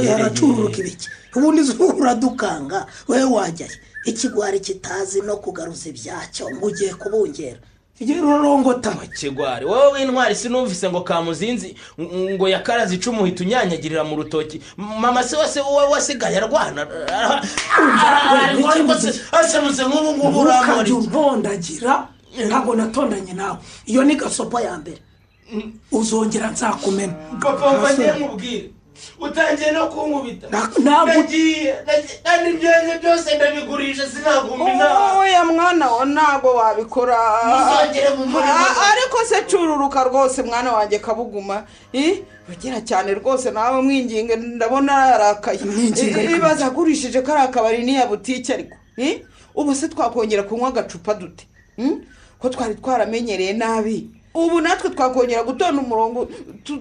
Speaker 5: yaracururuka ibiki ubundi zuhura dukanga wewe wajyaye ikigwari kitazi no kugaruza ibyacyo ngo ugiye kubungera irorongota
Speaker 10: kigwari wowe intwari sinumvise ngo kamuzinzi ngo yakaraze icumu hita unyanyagirira mu rutoki mama se wose wowe wasigaye arwana asemutse nk'ubu ngubu uramuri
Speaker 5: ntondagira ntabwo natondanye nawe iyo ni gasopo ya mbere
Speaker 8: uzongera nzakumena.
Speaker 10: papa mva ngiye nkubwire utangiye no kunkubita
Speaker 8: ntabwo
Speaker 10: kandi ibyanjye byose ndabigurisha sinagumina.
Speaker 9: oya mwana wa ntabwo wabikora.
Speaker 10: muzongere mu murimo.
Speaker 9: ariko se cururuka rwose mwana wanjye kabuguma ugira cyane rwose nawe mwinginge ndabona yarakaye. ibibazo agurishije kari akabari n'iya butike ariko ubu se twakongera kunywa agacupa dute ko twari twaramenyereye nabi. ubu natwe twakongera gutonda umurongo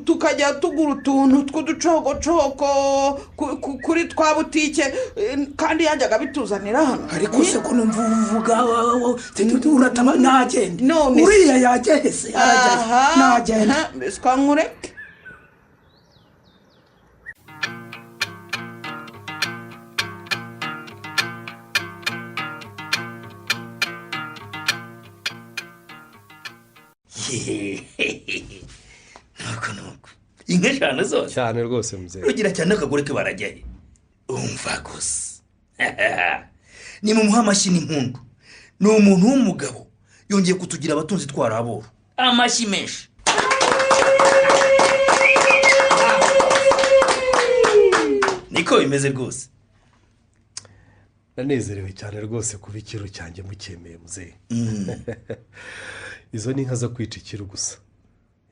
Speaker 9: tukajya tugura utuntu tw'uducogocoko kuri twa butike kandi yajyaga bituzanira hano.
Speaker 8: ariko se ko numva uvuga uratama ntagende uriya yagehese arajya ntagende
Speaker 9: mbese twankureke.
Speaker 1: nuko inka eshanu zose
Speaker 7: cyane rwose muzee
Speaker 1: rugira cyane akagore ke barajyahe umva gusa ni mu muha amashyi n'impundu ni umuntu w'umugabo yongeye kutugira abatunzi twaraboro amashyi menshi. niko bimeze rwose.
Speaker 7: nanezerewe cyane rwose kuba ikiro cyanjye mucyemeye muzee. izo ni inka zo kwica ikiro gusa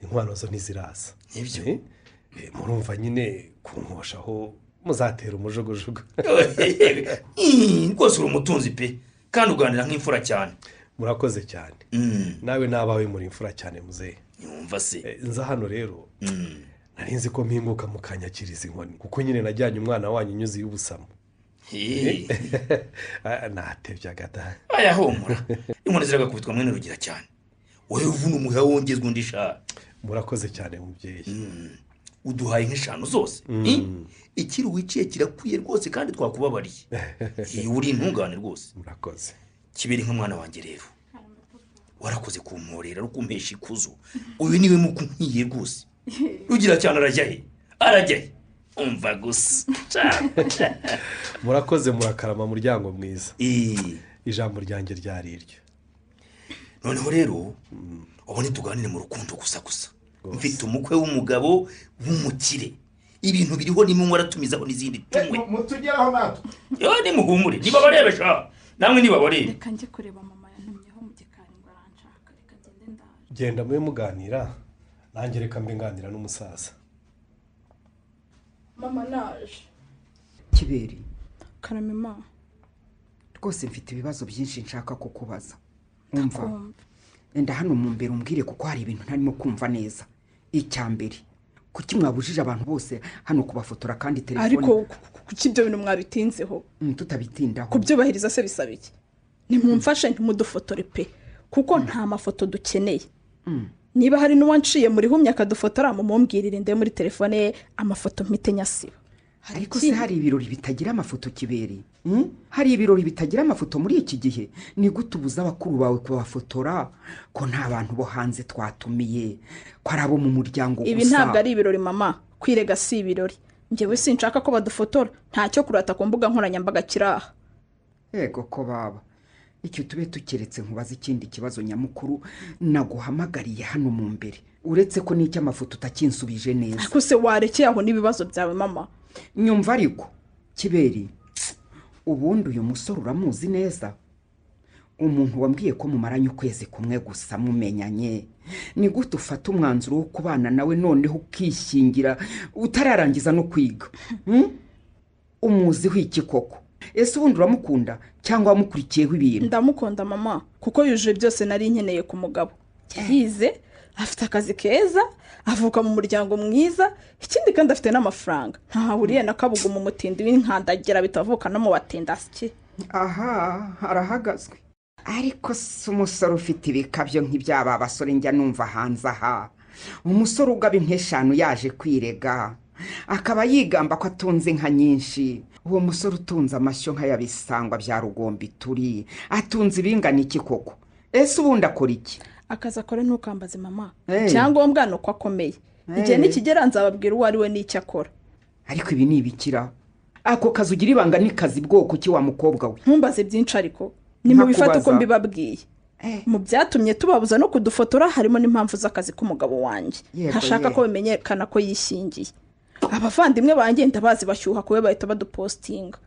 Speaker 7: inkwano zo ntiziraza.
Speaker 1: nibyo
Speaker 7: murumva nyine kunkoshaho muzatera umujogojogo.
Speaker 1: rwose uri umutunzi pe kandi uganira nk'imfura cyane.
Speaker 7: murakoze cyane nawe n'abawe muri imfura cyane muzee.
Speaker 1: yumva se
Speaker 7: nza hano rero nari nzi ko mpinguka mukanyakiriza inkoni kuko nyine najyanye umwana wanyu unyuze y'ubusamo. natebye agata
Speaker 1: aya humura inkoni ziragakubitwa mwene rugira cyane wowe uvuna umuha wongezwa undi sha.
Speaker 7: murakoze cyane mubyeyi.
Speaker 1: uduhaye nk'eshanu zose ikiri wiciye kirakwiye rwose kandi twakubabariye. uri intungane rwose.
Speaker 7: murakoze
Speaker 1: kibiri nk'umwana wanjye rero warakoze kumporera no kumpesha ikuzo. uyu niwe mukunkiye rwose. rugira cyane arajya he umva gusa.
Speaker 7: murakoze murakarama muryango mwiza. ijambo ryanjye ryari iryo.
Speaker 1: noneho rero ubu ntituganire mu rukundo gusa mfite umukwe w'umugabo w'umukire ibintu biriho nimwe waratumizaho n'izindi tumwe
Speaker 10: mutugeraho natwe.
Speaker 1: nimuhumure niba barebesha namwe niba barebe.
Speaker 3: reka njye kureba mama yantumyeho mu gikari ngo aranshaka reka ngende ndaje.
Speaker 7: genda mube muganira nanjye reka mbe nganira n'umusaza.
Speaker 3: mama naje.
Speaker 4: kiberi
Speaker 3: karame mama
Speaker 4: rwose mfite ibibazo byinshi nshaka kukubaza. umva enda hano mu mbere umbwire kuko hari ibintu ntarimo kumva neza. icya mbere kuki mwabujije abantu bose hano kubafotora kandi telefone.
Speaker 3: ariko kuki ibyo bintu mwabitinzeho
Speaker 4: tutabitindaho
Speaker 3: kubyubahiriza se bisaba iki? nimumfashe ntimudufotore pe kuko nta mafoto dukeneye. niba hari n'uwanciye muri humye akadufotora mumumbwirire nde muri telefone ye amafoto mpite nyasiba.
Speaker 4: ariko se hari ibirori bitagira amafoto kiberi? hari ibirori bitagira amafoto muri iki gihe? ni gute ubuza abakuru bawe kubafotora ko nta bantu bo hanze twatumiye ko ari abo mu muryango gusa?
Speaker 3: ibi ntabwo ari ibirori mama kwirega si ibirori. njyewe sinshaka ko badufotora ntacyo kurata ku mbuga nkoranyambaga kiraha.
Speaker 4: yego ko baba icyo tube tukeretse nkubaza ikindi kibazo nyamukuru naguhamagariye hano mu mbere uretse ko n'icyo amafoto utakinsubije neza.
Speaker 3: ariko se warekeye aho n'ibibazo byawe mama.
Speaker 4: nyumva ariko kiberi ubundi uyu musore uramuzi neza? umuntu wambwiye ko mumaranye ukwezi kumwe gusa mumenyanye ni gute ufata umwanzuro wo kubana nawe noneho ukishingira utararangiza no kwiga? umuziho iki koko? ese ubundi uramukunda cyangwa wamukurikiyeho ibintu?
Speaker 3: ndamukunda mama kuko yujuje byose nari nkeneye ku mugabo. yahize afite akazi keza avuka mu muryango mwiza ikindi kandi afite n'amafaranga ntahahuriye na kabugu mu mutindi w'inkandagira bitavuka no mu batendasike.
Speaker 4: aha arahagazwe. ariko si umusore ufite ibikabyo nk'iby'aba basore njya numva hanze aha. umusore ugaba nk'eshanu yaje kwirega akaba yigamba ko atunze inka nyinshi. uwo musore utunze amashyo nk'ayabisangwa bya rugombi turi atunze ibingana iki koko? ese ubundi akora iki?
Speaker 3: akazi akora ntukambaze mama icyangombwa ni uko akomeye. igihe nikigera nzababwira uwo ari we n'icyo akora.
Speaker 4: ariko ibi ni ibikira? ako kazi ugira ibanga n'ikazi bwoko ki wa mukobwa we?
Speaker 3: ntumbaze byinshi ariko nimubifate uko mbibabwiye. mu byatumye tubabuza no kudufotora harimo n'impamvu z'akazi k'umugabo wanjye ntashaka ko bimenyekana ko yishingiye. Abavandimwe banjye ndabazi bashyuha kuba bahita badupostinga.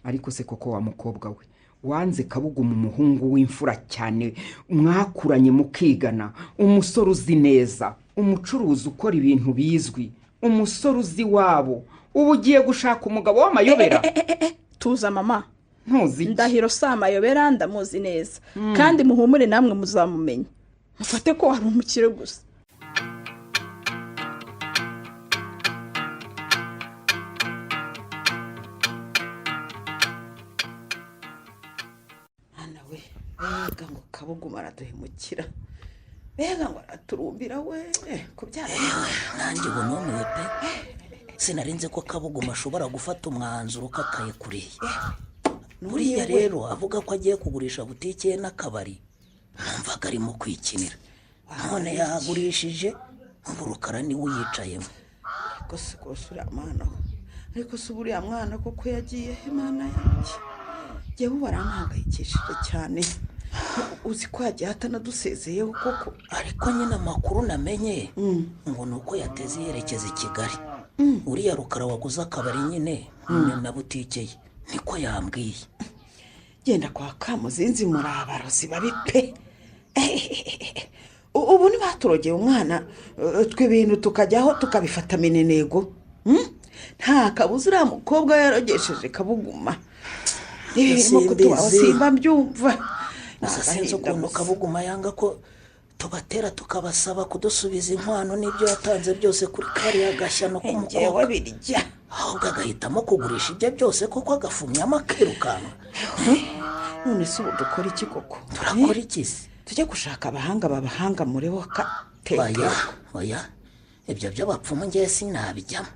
Speaker 4: Ariko se koko wa mukobwa we wanze Kabuguma umuhungu w'imfura cyane mwakuranye mukigana, umusore uzi neza, umucuruzi ukora ibintu bizwi, umusore uzi wabo, ubu ugiye gushaka umugabo w'amayobera.
Speaker 3: Tuza mama,
Speaker 4: ntuzi
Speaker 3: Ndahiro si amayobera, ndamuzi neza kandi muhumure namwe muzamumenya, mufate ko hari umukire gusa.
Speaker 9: Mbega ngo Kabuguma araduhemukira, mbega ngo araturumbira we kubyara.
Speaker 5: nanjye ubu numiwe pe, sinarinze ko Kabuguma ashobora gufata umwanzuro kakaye kuriye. Buriya rero avuga ko agiye kugurisha butike ye n'akabari, numvaga arimo kwikinira. None yagurishije ubu Rukara niwe uyicayemo.
Speaker 9: Rwose uriya mwana we, ariko si buriya mwana koko yagiye Imana yanjye, yewe baramuhangayikishije cyane. Uzi ko yagiye atanadusezeyeho koko.
Speaker 5: Ariko nyine amakuru namenye ngo ni uko yateze yerekeza i Kigali. Uriya Rukara waguze akabari nyine na butike ye, niko yambwiye.
Speaker 9: Genda kwa Kamuzinzi muri abarozi babi pe. Ubu nibaturogeye umwana tw'ibintu tukajyaho tukabifata minenego. Nta kabuza uriya mukobwa yarogesheje Kabuguma. Simba mbyumva.
Speaker 5: Gusa sinzi ukuntu Kabuguma yanga ko tubatera tukabasaba kudusubiza inkwano n'ibyo yatanze byose kuri kariya gashyano k'umukobwa.
Speaker 9: Birya
Speaker 5: ahubwo agahitamo kugurisha ibyo byose kuko agafumyamo akirukanka.
Speaker 9: None se ubu dukora iki koko?
Speaker 5: Turakora iki se?
Speaker 9: Tujye gushaka abahanga babahanga muri wo kateka.
Speaker 5: Oya ibyo by'abapfumu ngiye sinabijyamo.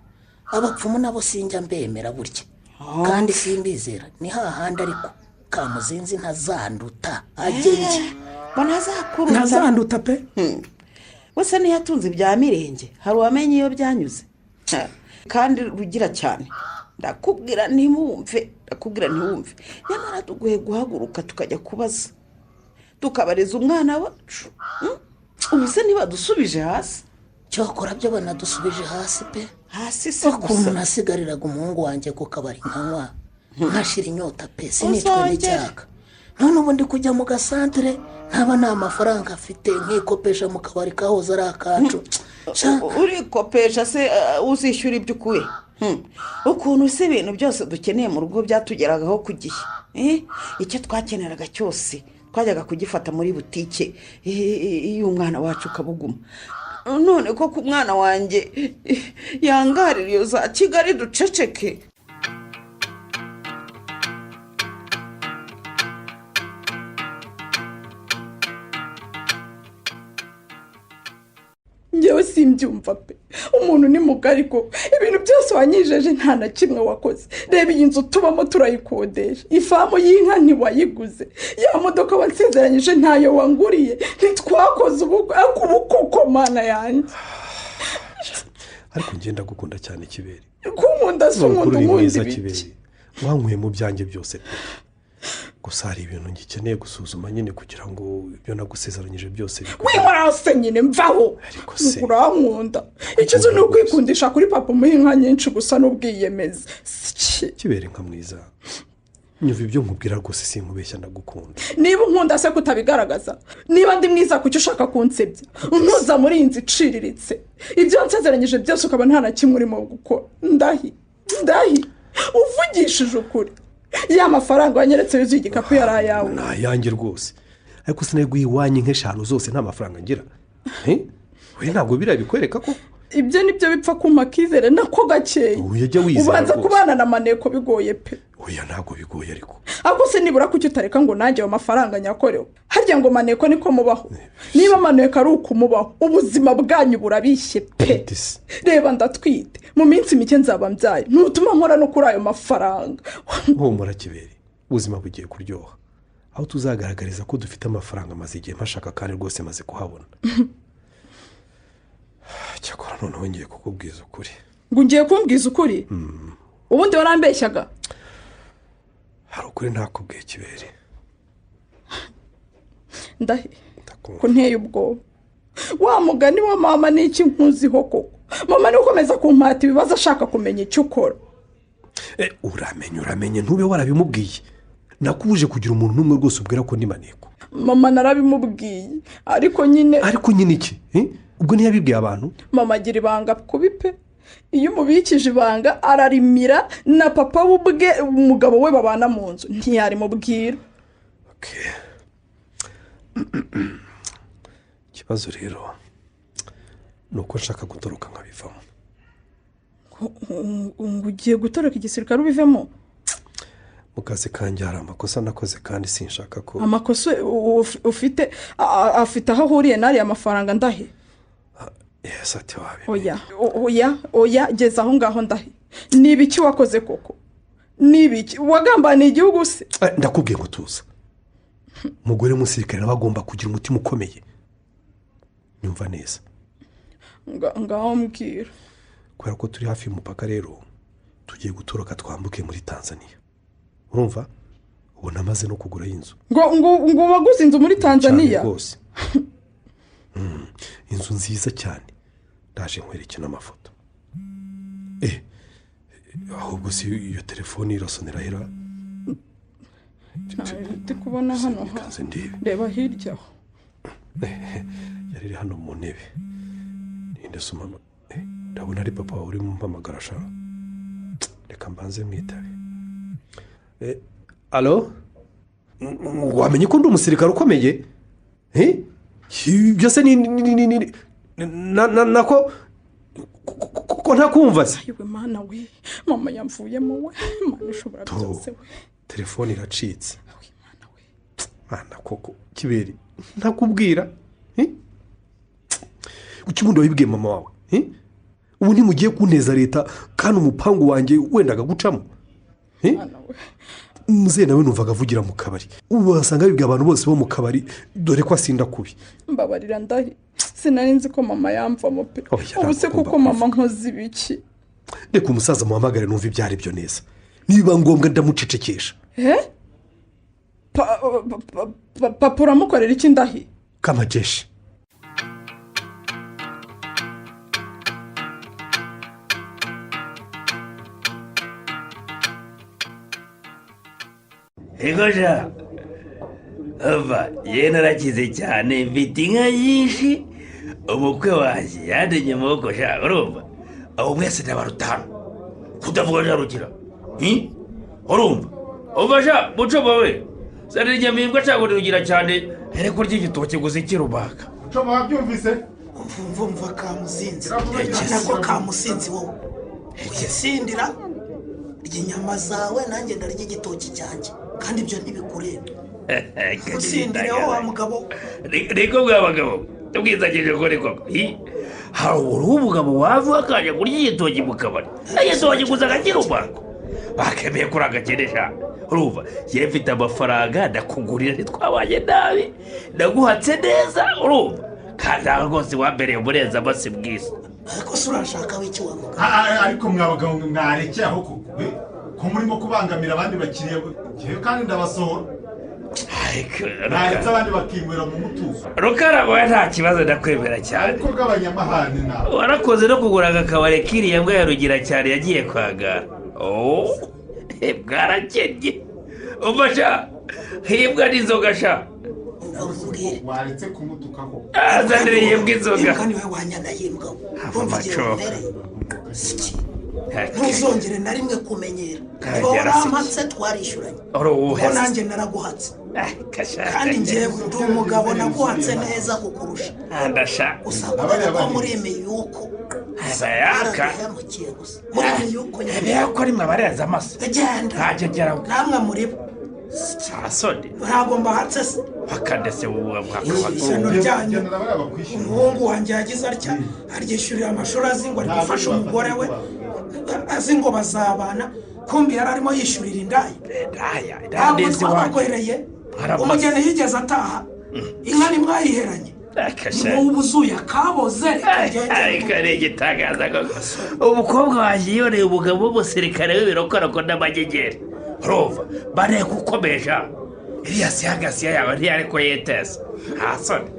Speaker 5: Abapfumu nabo sinjya mbemera burya, kandi simbizera. Ni hahandi ariko Kamuzinzi ntazanduta agenge.
Speaker 3: Ntazanduta pe.
Speaker 9: Wese niyatunze ibya Mirenge, hari uwamenye iyo byanyuze. Kandi rugira cyane. Ndakubwira ntiwumve. Nyamara tuguhe guhaguruka tukajya kubaza, tukabariza umwana wacu. Ubu se niba dusubije hasi?
Speaker 5: Cyokora byo banadusubije hasi pe.
Speaker 9: Hasi se
Speaker 5: ukuntu nasigariraga umuhungu wanjye ku kabari nkanywa nkashira inyota pe, sinitwe n'icyaka. None ubu ndi kujya mu gasantere ntaba nta mafaranga afite, nkikopesha mu kabari kahoze ari akacu.
Speaker 9: Urikopesha se uzishyura ibyo ukuye? Ukuntu se ibintu byose dukeneye mu rugo byatugeragaho ku gihe. Icyo twakeneraga cyose twajyaga kugifata muri butike y'umwana wacu Kabuguma. None ko ku mwana wanjye yangarira iyo za Kigali duceceke.
Speaker 3: Ngewe simbyumva pe, umuntu ni mugari ko ibintu byose wanyijeje nta na kimwe wakoze. Reba iyi nzu tubamo turayikodesha, ifamu y'inka ntiwayiguze, ya modoka wansezeranyije ntayo wanguriye, ntitwakoze ubukwe kuko mana yanjye.
Speaker 7: Ariko ngenda gukunda cyane Kiberi.
Speaker 3: Kunkunda si umuntu wundi biki.
Speaker 7: Wankuye mu byanjye byose pe. Gusa hari ibintu ngikeneye gusuzuma nyine kugira ngo ibyo nagusezeranyije byose
Speaker 3: bikore. Warase nyine mvaho. Urankunda. Ikizo no kwikundisha kuri papa mu inka nyinshi gusa n'ubwiyemeza.
Speaker 7: Kiberi nka mwiza. Nyuva ibyo nkubwira rwose sinkubeshya ndagukunda.
Speaker 3: Niba unkunda se kutabigaragaza, niba ndi mwiza kucyo ushaka kunsebya, untuza muri inzi iciriritse. Ibyo nsezeranyije byose ukaba nta na kimwe urimo gukora. Ndahi uvugishije ukuri. Ya mafaranga wanyeretse yuzuye igikapu yari ayawe.
Speaker 7: Na yanjye rwose. Ariko sinari iwanyu nk'eshanu zose nta mafaranga ngira. We ntabwo birabikwereka ko
Speaker 3: ibyo nibyo bipfa kuma kizere nako gakeye. Ubanza kubana na Maneko bigoye pe.
Speaker 7: Oya ntabwo bigoye ariko.
Speaker 3: Ako se nibura kucyo utareka ngo nanjye amafaranga nyakorewe. Harya ngo Maneko niko mubaho. Niba Maneko ari ukumubaho, ubuzima bwanyu burabishye pe. Reba ndatwite. Mu minsi mike nzaba mbyaye. Ntutuma nkora no kuri ayo mafaranga.
Speaker 7: Humura Kiberi. Ubuzima bugiye kuryoha. Aho tuzagaragariza ko dufite amafaranga maze igihe mpashaka kandi rwose maze kuhabona. Cyakora noneho ngiye kukubwiza ukuri.
Speaker 3: Ngo ngiye kumbwiza ukuri? Ubundi warambeshyaga?
Speaker 7: Hari ukuri ntakubwiye Kiberi.
Speaker 3: ndahe ko nteye ubwoba wa mugani wa mama ni iki nkuziho koko mama ni ukomeza kumpata ibibazo ashaka kumenya icyo ukora
Speaker 7: uramenye ntube warabimubwiye nakubuje kugira umuntu n'umwe rwose ubwira ko ndi maneko
Speaker 3: mama narabimubwiye ariko nyine
Speaker 7: iki ubwo ntiyabibwiye abantu
Speaker 3: mama agira ibanga kubi pe iyo umubikije ibanga ararimira na papa we ubwe umugabo we babana mu nzu ntiyarimubwira
Speaker 7: ikibazo rero ni uko nshaka gutoroka nkabivamo
Speaker 3: ngo ugiye gutoroka igisirikare ubivemo
Speaker 7: mu kazi kanjye hari amakosa nakoze kandi sinshaka ko
Speaker 3: amakosa ufite afite aho ahuriye n'ariya mafaranga ndahe
Speaker 7: yesi ati wabi
Speaker 3: oya geza aho ngaho ndahe ni ibiki wakoze koko ni ibiki wagambaniye igihugu se
Speaker 7: ndakubwiye ngo tuza umugore w'umusirikare nawe agomba kugira umutima ukomeye nyumva neza
Speaker 3: ngaho mbwira
Speaker 7: kubera ko turi hafi y'umupaka rero tugiye gutoroka twambuke muri Tanzania urumva ubu namaze no kugura inzu
Speaker 3: ngo waguze inzu muri Tanzania
Speaker 7: rwose inzu nziza cyane ndaje nkwereke n'amafoto ahubwo si iyo telefone irasonera hera
Speaker 3: ndi kubona hano reba hirya aho
Speaker 7: yari hano mu ntebe ninde soma ndabona ari papa uri mu mpamagara ashaka reka mbanze mwitabe alo wamenye ko ndi umusirikare ukomeye byose ni nako ko ntakumva se
Speaker 3: ayiwe mana we mama yamvuyemo we mana ushobora byose we
Speaker 7: telefone iracitse mana koko kiberi ntakubwira ukibundi wabibwiye mama wawe ubu ntimugiye kuneza leta kandi umupangu wanjye wenda agagucamo muzehe nawe numvaga avugira mu kabari ubu wasanga bibwiye abantu bose bo mu kabari dore ko asinda kubi
Speaker 3: mbabarira ndahi sinari nzi ko mama yamvamo pe ubu se kuko mama nkoze ibiki
Speaker 7: reka umusaza muhamagare numva ibyo ari byo neza niba ngombwa ndamucecekesha
Speaker 3: papa uramukorera iki ndahi
Speaker 7: kamajeshi
Speaker 1: egoja ava yewe narakize cyane mfite inka nyinshi umukwe wanjye yandenye amaboko shaka urumva abo mwese ndabarutana kudavuga ntarugira urumva ufasha mucoma we zana inyamimbwa cyangwa urugira cyane ariko ry'igitoki gusa ikirubaka
Speaker 11: mucoma wabyumvise
Speaker 5: mva kamusinzi nako kamusinzi wowe uyasindira ry'inyama zawe nanjye ndarya igitoki cyanjye kandi ibyo ntibikureba usindire wowe wa mugabo
Speaker 1: reko bwa bagabo tubwizagije ko reko hari umugabo wava akajya kurya igitoki mu kabari igitoki gusa akakirubaka bakemeye kuri agakenesha urumva yewe mfite amafaranga ndakugurira ntitwabanye nabi ndaguhatse neza urumva kandi aho rwose wambereye umurenza amase bwiza
Speaker 5: ariko se urashaka w'iki wa mugabo
Speaker 11: ariko mwabagabo mwarekeye aho ko murimo kubangamira abandi bakiriya yewe kandi ndabasohora ntaretse abandi bakimwira mu mutuzo
Speaker 1: rukarabo we nta kibazo ndakwemera cyane
Speaker 11: ariko bw'abanyamahane nawe
Speaker 1: warakoze no kugura agakabari kiriya mbwa yarugira cyane yagiye kwagara bwarakennye umfasha hibwa n'inzoga sha
Speaker 11: waretse kumutukaho
Speaker 1: azaniriye bw'inzoga
Speaker 5: imbwa niwe wanyanahimbwa urumva ntuzongere na rimwe kumenyera niba warampatse twarishyuranye kuko nanjye naraguhatse kandi ngewe ndi umugabo naguhatse neza kukurusha gusa kubera ko muremeye yuko
Speaker 1: baraduhemukiye gusa muremeye yuko nyine ko rimwe barenze amaso ntacyo ngeraho
Speaker 5: namwe muri bo
Speaker 1: asoni
Speaker 5: ntabwo mbahatse se
Speaker 1: bakandese
Speaker 5: ishyano ryanyu umuhungu wanjye yagize atya aryishyurira amashuri azi ngo ari gufasha umugore we azi ngo bazabana kumbi yari arimo yishyurira indaya ntabwo twabagwereye umugeni yigeze ataha inka nimwayiheranye niwo ubuzuye akaboze
Speaker 1: reka igitangaza umukobwa wanjye yiboneye umugabo w'umusirikare w'ibirokoroko n'amagegeri urumva bareka ukomesha iriya siyagasiya yaba ntiyari ko yiteza nta soni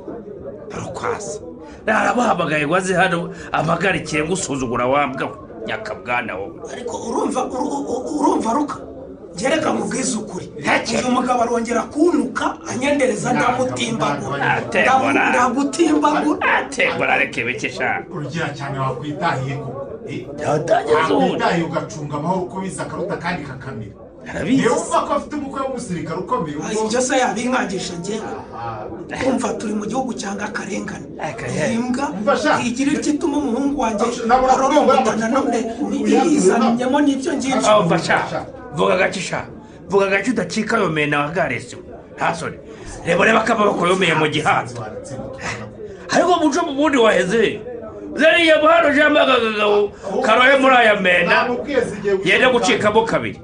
Speaker 1: rukwasa naramuhamagaye ngo aze hano ampagarikire gusuzugura wambwa nyakabwana wowe
Speaker 8: ariko urumva ruka ngereka mubwiza ukuri uyu mugabo arongera kuntuka anyendereza ndamutimbagura
Speaker 1: atembura reka ibikisha
Speaker 11: urugira cyane wakwitahiye ko
Speaker 1: wakwitahiye
Speaker 11: ugacunga amahoro uko biza akaruta kandi kakamira
Speaker 1: arabizi
Speaker 11: niyo wumva ko afite umukwe w'umusirikare ukomeye
Speaker 8: ibyo se yabinkangisha njyewe kumva turi mu gihugu cyangwa akarengane imbwa igira icyo ituma umuhungu wanjye arorongotana none yizannyemo n'ibyo ngibyo
Speaker 1: vuga gace udacika yomena wagaresiwe nta soni reba akaboko yomeye mu gihanda ariko muco mu bundi waheze zariya muhano jambo akagabo karoye muri aya mena yenda gucikamo kabiri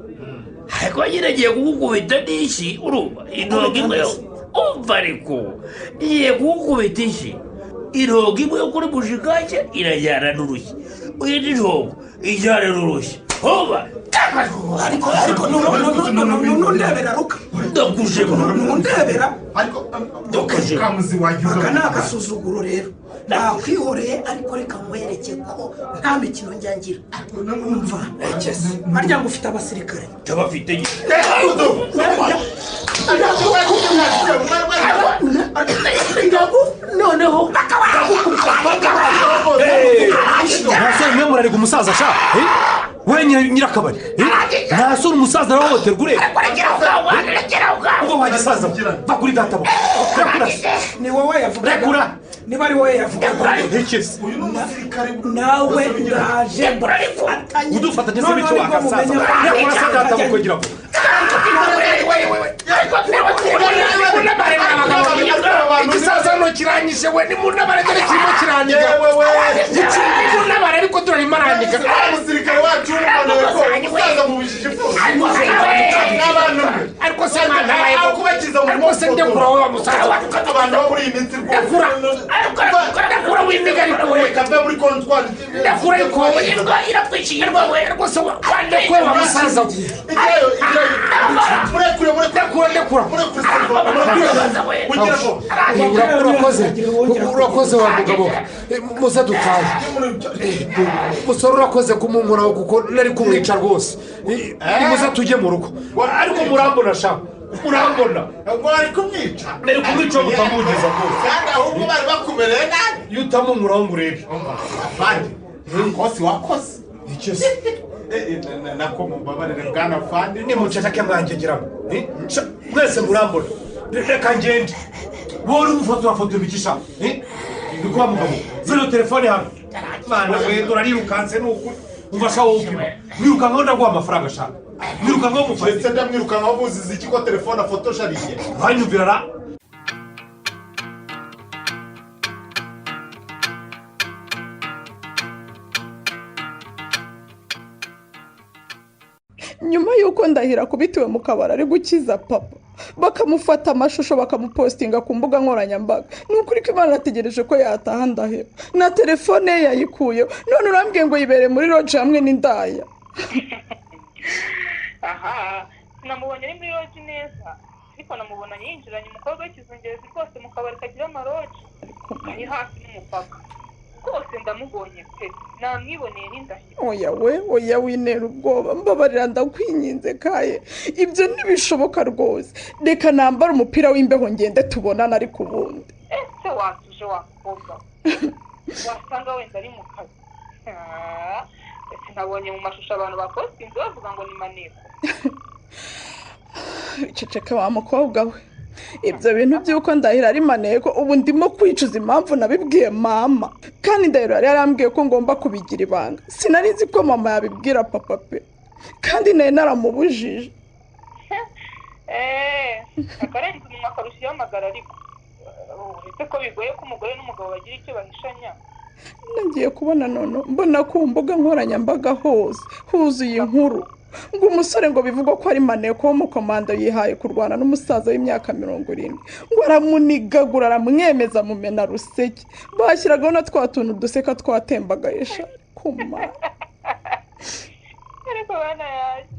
Speaker 1: ariko nyine agiye kugukubita n'ishi urumva intogo imwe yo umva ariko igiye kugukubita ishi intogo imwe yo kuri bushikake irajyana n'urushyi iyindi ntogo ijyana n'urushyi hoba
Speaker 8: ariko nundebera ruka
Speaker 1: ndakuje
Speaker 8: nundebera
Speaker 11: ndakuje
Speaker 8: aka ni agasuzuguro rero nakwihoreye ariko reka nkwereke ko nta mikino njya ngira umva harya ngo ufite abasirikare
Speaker 1: ndabafite nyine
Speaker 8: noneho
Speaker 7: ntasore mwe murarega umusaza sha we nyirakabari ntasore umusaza arahohoterwa ureba ubwo wagisaza va kuri databo
Speaker 8: ni wowe yavuga
Speaker 7: rekura
Speaker 8: niba ari wowe yavuga nawe ndaje
Speaker 7: udufatanye se bityo wakasaza rekura se databo kugira ngo igisaza no kiranyishe we ni munabare dore kirimo kiraniga munabare ariko turarimo arandika
Speaker 11: umusirikare wacu umusaza mu bishifu
Speaker 7: ariko se mwana
Speaker 11: kubakiza mu
Speaker 7: ariko se ndekura wowe musaza
Speaker 11: abantu bo muri iyi minsi
Speaker 7: ndekura w'imiga ariko we
Speaker 11: kave muri kontwari
Speaker 7: ndekura ariko wowe iratwishyuye rwowe rwose wandekuwe wa musaza urakoze wa mugabo muze dutahe musore urakoze kumunkuraho kuko nari kumwica rwose muze tujye mu rugo ariko murambona sha murambona
Speaker 11: mwari kumwica
Speaker 7: nari kumwica mutamugeza rwose
Speaker 11: kandi ahubwo bari bakumereye nabi
Speaker 7: iyo utamunkuraho ngo urebe
Speaker 11: afande kosi wakoze icyo se nako mumbabarire bwana fandi
Speaker 7: nimuceceke mwangegeramo mwese murambona reka ngende wowe umufotora ibikisha ni kwa mugabo zino telefone hano mwana we urarirukanse nuko umfasha wowe upima wirukankaho ndaguha amafaranga ashaka wirukankaho umufasha
Speaker 11: ndetse ndamwirukankaho muzizi iki ko telefone afotoshariye
Speaker 7: wanyumvira ra
Speaker 3: nyuma y'uko ndahira kubitiwe mu kabari ari gukiza papa bakamufata amashusho bakamupostinga ku mbuga nkoranyambaga ni ukuri ko imana ategereje ko yataha ndaheba na telefone ye yayikuyeho none urambwiye ngo yibere muri roje hamwe n'indaya
Speaker 6: aha namubonye ari muri roje neza ariko namubonanye yinjiranye umukobwa w'ikizungerezi rwose mu kabari kagira amaroje ari hafi n'umupaka rwose ndamubonye pe namwiboneye n'indahiro
Speaker 3: oya winera ubwoba mbabarira ndakwinginze kaye ibyo ntibishoboka rwose reka nambara umupira w'imbeho ngende tubonana ariko ubundi
Speaker 6: ese watuje wakobwa wasanga wenda ari mu kazi ese nabonye mu mashusho abantu bapostinze bavuga ngo ni maneko
Speaker 3: ceceka wa mukobwa we ibyo bintu by'uko ndahira ari maneko ubu ndimo kwicuza impamvu nabibwiye mama kandi ndahiro yari yarambwiye ko ngomba kubigira ibanga sinari nzi ko mama yabibwira papa pe kandi nari naramubujije
Speaker 6: akarenze umunwa akarushaho amagara ariko uretse ko bigoye ko umugore n'umugabo bagira icyo bahishanya
Speaker 3: nagiye kubona none mbona ku mbuga nkoranyambaga hose huzuye inkuru ngo umusore ngo bivugwa ko ari maneko w'umukomando yihaye kurwana n'umusaza w'imyaka 70 ngo aramunigagura aramwemeza mumena ruseke bashyiragaho na twa tuntu duseka twatembagaye sha kuma
Speaker 6: ariko bana yaje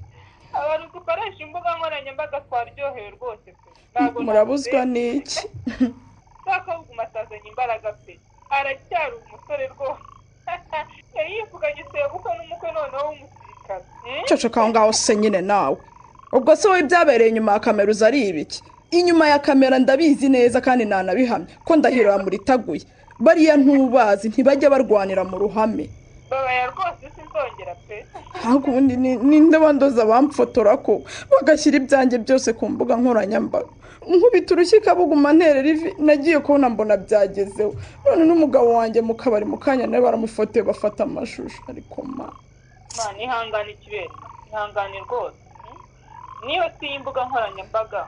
Speaker 6: abantu dukoresha imbuga nkoranyambaga twaryohewe rwose pe
Speaker 3: murabuzwa n'iki
Speaker 6: Kakabuguma atazanye imbaraga pe aracyari umusore rwose yari yivuganye sebukwe n'umukwe noneho w'umusirikare
Speaker 3: ceceka aho ngaho se nyine nawe ubwo se wowe byabereye inyuma ya kamera uzi ari ibiki inyuma ya kamera ndabizi neza kandi nanabihamya ko Ndahiro yamuritaguye bariya ntubazi ntibajya barwanira mu ruhame
Speaker 6: babaya rwose sinzongera pe
Speaker 3: ahubwo ubundi ninde bandoza bamfotora ko bagashyira ibyanjye byose ku mbuga nkoranyambaga nkubita urushyi Kabuguma nterera ivi nagiye kubona mbona byagezeho none n'umugabo wanjye mu kabari mu kanya nawe baramufotoye bafata amashusho ariko mana
Speaker 6: ihangane Kibere ihangane rwose niyo si imbuga nkoranyambaga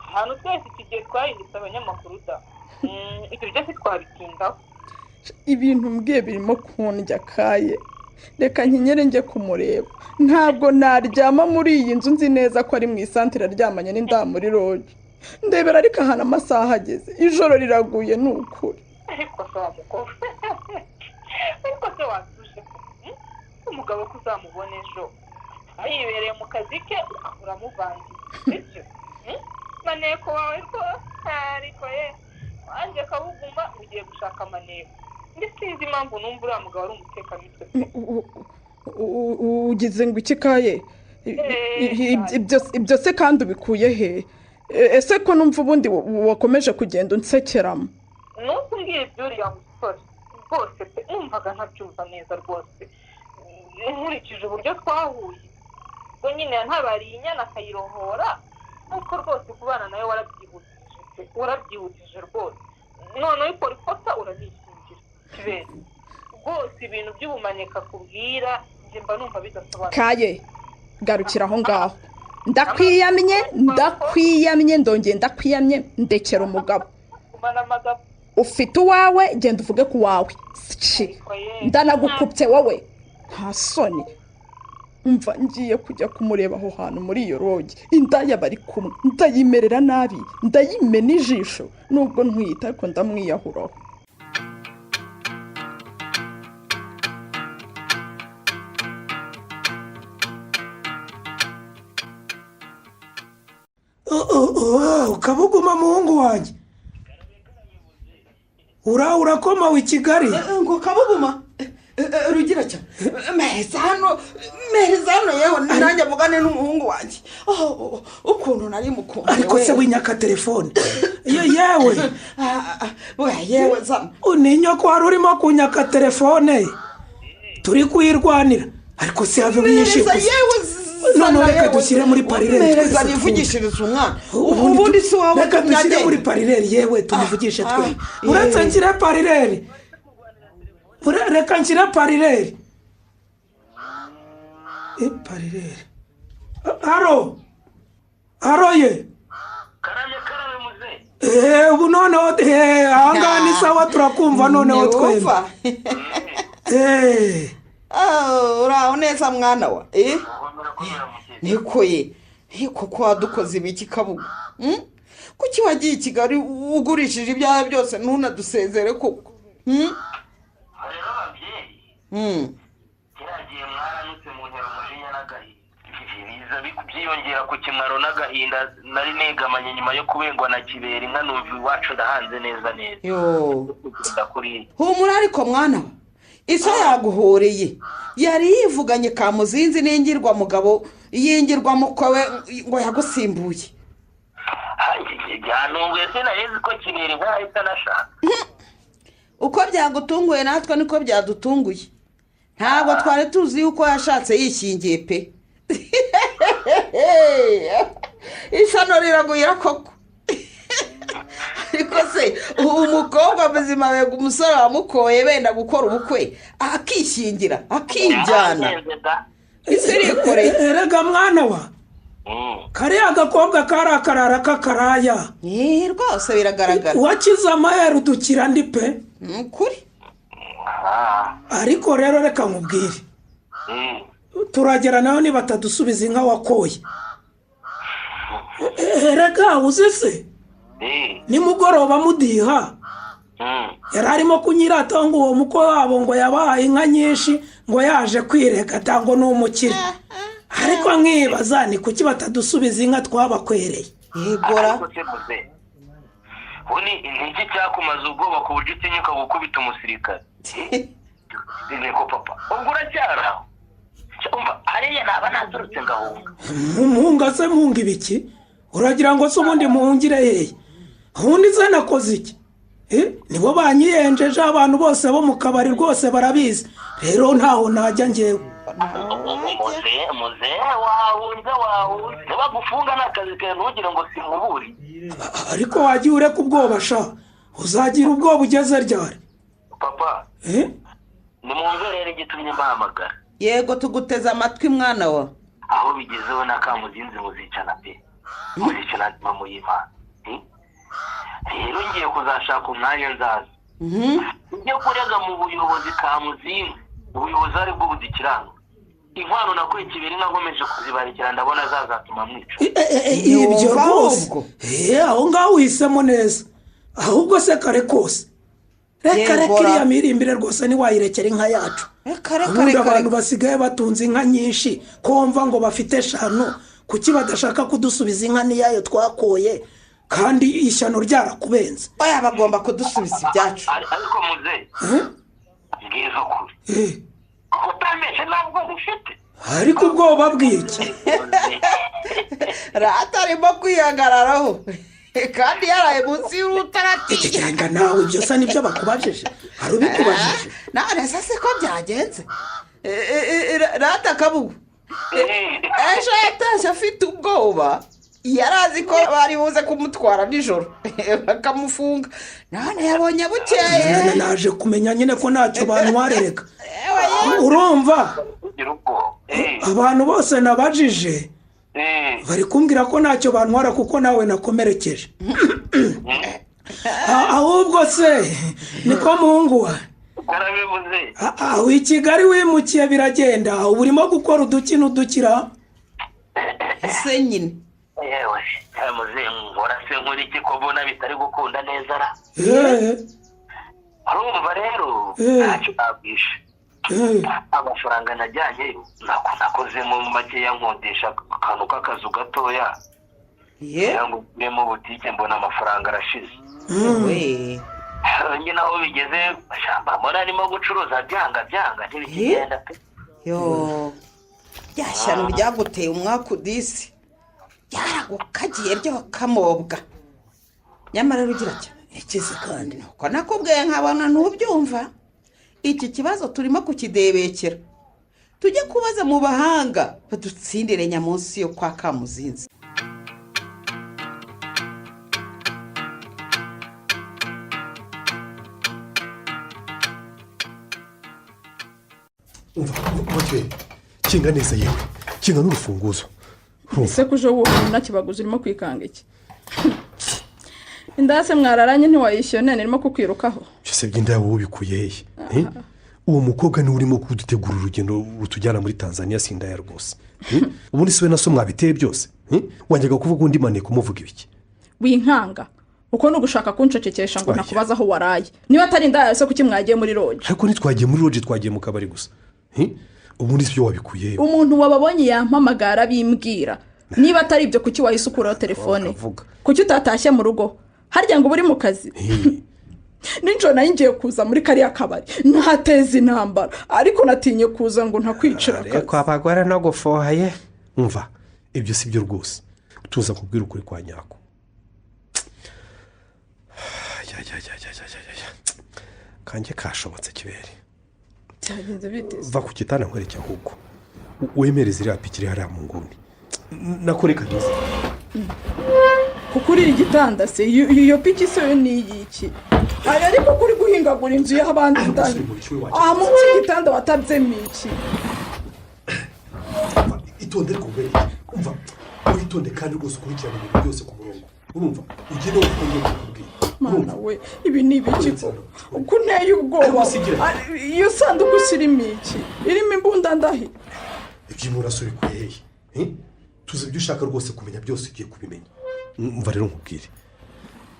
Speaker 6: ahantu twese tugiye twahindutse abanyamakuru da ibyo byose twabitindaho
Speaker 3: ibintu mbwiye birimo kundya kaye reka nkinyere njye kumureba ntabwo naryama muri iyi nzu nzi neza ko ari mu isantere aryamanye n'inda muri roge ndebera ariko ahantu amasaha ageze ijoro riraguye ni ukuri
Speaker 6: ariko se wamukobwa ariko se watuje umugabo ko uzamubona ejo yibereye mu kazi ke ukabura amuvangiye bityo maneko wawe rwose ariko ye wanjye Kabuguma ugiye gushaka amaneko sinzi impamvu numva uriya mugabo ari umutekamitwe
Speaker 3: ugize ngo iki kaye ibyo se kandi ubikuye he ese ko numva ubundi wakomeje kugenda unsekeramo
Speaker 6: nuko umbwiye iby'uriya musore rwose pe numvaga ntabyumva neza rwose nkurikije uburyo twahuye ubwo nyine yantabariye inyana akayirohora nuko rwose kubana nawe warabyihutije rwose noneho ikora ikosa uranishingira Kibere rwose ibintu by'ubumaneka kubwira njye mba numva bidasobanura
Speaker 3: kaye garukira aho ngaho ndakwiyamye ndongeye ndakwiyamye ndekera umugabo ufite uwawe genda uvuge ku wawe ndanagukubye wowe nta soni umva ngiye kujya kumureba aho hantu muri iyo roge indaya bari kumwe ndayimerera nabi ndayimena ijisho nubwo ntwita ariko ndamwiyahuraho
Speaker 8: Kabuguma muhungu wanjye urakomawe i Kigali
Speaker 9: ngo Kabuguma rugira cyane meheza hano yewe nanjye mugane n'umuhungu wanjye ukuntu nari mukunze
Speaker 8: ariko se winyaka telefone
Speaker 9: yewe zana
Speaker 8: uninya ko wari urimo kunyaka telefone turi kuyirwanira ariko se have mwinshi none reka dushyire muri parireri
Speaker 9: meheza nivugishiriza umwana ubundi si wawe
Speaker 8: reka dushyire muri parireri yewe tumuvugishe twe uretse nshyire parireri reka nshyire parireri parireri haro ye ubu noneho ahangaha ni sawa turakumva noneho twembi
Speaker 9: uraho neza mwana wa niko ko wadukoze ibiki Kabuga kuki wagiye i Kigali ugurishije ibyaha byose ntunadusezere koko
Speaker 10: kiragiye mwaranutse mu ntero umujinya n'agahinda biza byiyongera ku kimaro n'agahinda nari negamanye nyuma yo kubengwa na Kibere inka numva iwacu ndahanze neza
Speaker 9: humura ariko mwana wa isa yaguhoreye yari yivuganye Kamuzinzi n'ingirwa mugabo yingirwa mukwe ngo yagusimbuye
Speaker 10: byantunguye sinarizi ko Kibere bahita nashaka
Speaker 9: uko byagutunguye natwe niko byadutunguye ntabwo twari tuzi yuko yashatse yishingiye pe isano riragwira koko ariko se umukobwa muzima wega umusore wamukoye benda gukora ubukwe akishingira akijyana isi rikoreye
Speaker 8: erega mwana wa kariya gakobwa kari akarara k'akaraya
Speaker 9: rwose biragaragara
Speaker 8: wakize amaheru dukira ndi pe
Speaker 9: kuri
Speaker 8: ariko rero reka nkubwire turagera nawe niba batadusubiza inka wakoye erega uzi se nimugoroba mudiha yari arimo kunyirata ngo uwo mukwe wabo ngo yabahaye inka nyinshi ngo yaje kwireka cyangwa ni umukire ariko nkibaza ni kuki batadusubiza inka twabakwereye
Speaker 9: yegora
Speaker 10: ariko se muze ubundi ni iki cyakumaze ubwoba ku buryo utinyuka gukubita umusirikare niko papa ubwo uracyari aho umva hariya naba naturutse ngahunga
Speaker 8: muhunga se muhunga ibiki uragira ngo se ubundi muhungire hehe ubundi se nakoze iki nibo banyiyenjeje abantu bose bo mu kabari rwose barabizi rero ntaho najya ngewe
Speaker 10: muze wahunze nibagufunga n'akazi kawe ntugire ngo simubure
Speaker 8: ariko wagiye ureka ubwoba sha uzagira ubwoba ugeze ryari
Speaker 10: papa nimwumve rero igitumye mbahamagara
Speaker 9: yego tuguteze amatwi mwana wa
Speaker 10: aho bigezeho n'akamuzinzi muzicana pe muzicana mama y'Imana rero ngiye kuzashaka umwanya nzaza ujye kurega mu buyobozi ka muzinzi ubuyobozi ari bwo budikirana inkwano nakuye kibiri nakomeje kuzibarikira ndabona zazatuma mwica
Speaker 8: ibyo rwose aho ngaho uhisemo neza ahubwo se kare kose reka iriya mirimbire rwose ntiwayirekera inka yacu ubundi abantu basigaye batunze inka nyinshi kumva ngo bafite eshanu kuki badashaka kudusubiza inka n'iyayo twakoye kandi ishyano ryarakubenze
Speaker 9: oya bagomba kudusubiza ibyacu
Speaker 10: ariko muze bwiza kuri kutameshe ntabwo dufite
Speaker 8: ariko ubwoba bw'iki
Speaker 9: ratarimo kwihagararaho kandi yaraye munsi y'urutaratiye
Speaker 8: ikigenda nawe ibyo se nibyo bakubajije hari ubikubajije
Speaker 9: none se ko byagenze rata kabugu ejo yatashye afite ubwoba yarazi ko bari buze kumutwara nijoro bakamufunga none yabonye bukeye
Speaker 8: naje kumenya nyine ko ntacyo bantwarereka urumva abantu bose nabajije bari kumbwira ko ntacyo bantwara kuko nawe nakomerekeje ahubwo se niko muhungu wa aho i Kigali wimukiye biragenda ubu urimo gukora udukino udukira
Speaker 9: ese nyine
Speaker 10: yewe muze nkora se nkora iki ko mbona bitari gukunda neza ra urumva rero ntacyo nabwishe amafaranga najyanye nakoze mu makeya nkodesha akantu k'akazu gatoya kugira ngo ube butike mbona amafaranga arashize nyine aho bigeze mbona arimo gucuruza byanga ntibikigenda pe
Speaker 9: yo rya shyano ryaguteye umwaka udisi ryaragukagiye ryo kamobwa nyamara rugira cyane ikizi kandi nuko nakubwiye nkabona ntubyumva iki kibazo turimo kukidebekera tujye kubaza mu bahanga badutsindire nyamunsi yo kwa Kamuzinzi
Speaker 7: kinga neza yewe kinga n'urufunguzo
Speaker 3: ese kuje wowe nakibaguze urimo kwikanga iki indase mwararanye ntiwayishyuye none irimo kukwirukaho
Speaker 7: byose by'inda yawe ubikuye he uwo mukobwa niwe urimo kudutegura urugendo rutujyana muri Tanzania sindaya rwose ubundi siwe naso mwabiteye byose wanjyaga kuvuga undi mane kumuvuga ibiki
Speaker 3: winkanga uko nugushaka kunshekekesha ngo nakubaza aho waraye niba atari indaya se kuki mwagiye muri lodge
Speaker 7: ariko ntitwagiye muri lodge twagiye mu kabari gusa ubundi sibyo wabikuye
Speaker 3: umuntu wababonye yampamagara bimbwira niba atari ibyo kuki wayisukuraho telefone kuki utatashye mu rugo harya ngo uri mu kazi ninjoro nayo ngiye kuza muri kariya kabari ntateze intambara ariko natinye kuza ngo ntakwicira akazi
Speaker 7: ariko abagore no gufohaye umva ibyo si byo rwose tuza kubwira ukuri kwa nyako kanjye kashobotse kibere
Speaker 3: cyagenze bite
Speaker 7: va ku kitana nkwereke ahubwo wemereze iriya pikiri hariya mu nguni nakoreka neza
Speaker 3: kuko uri igitanda se iyo piki se yo ni iki ariko kuri guhingagura inzu y'abandi ndani munsi y'igitanda watabyemo iki
Speaker 7: itonde ariko mbere umva witonde kandi rwose ukurikirana ibintu byose ku murongo urumva ugende wongeye kukubwira
Speaker 3: mana we ibi ni ibiki uko unteye ubwoba iyo sanduku irimo iki irimo imbunda ndahi
Speaker 7: iby'imuraso bikuye hehe tuzi ibyo ushaka rwose kumenya byose ugiye kubimenya mva rero nkubwire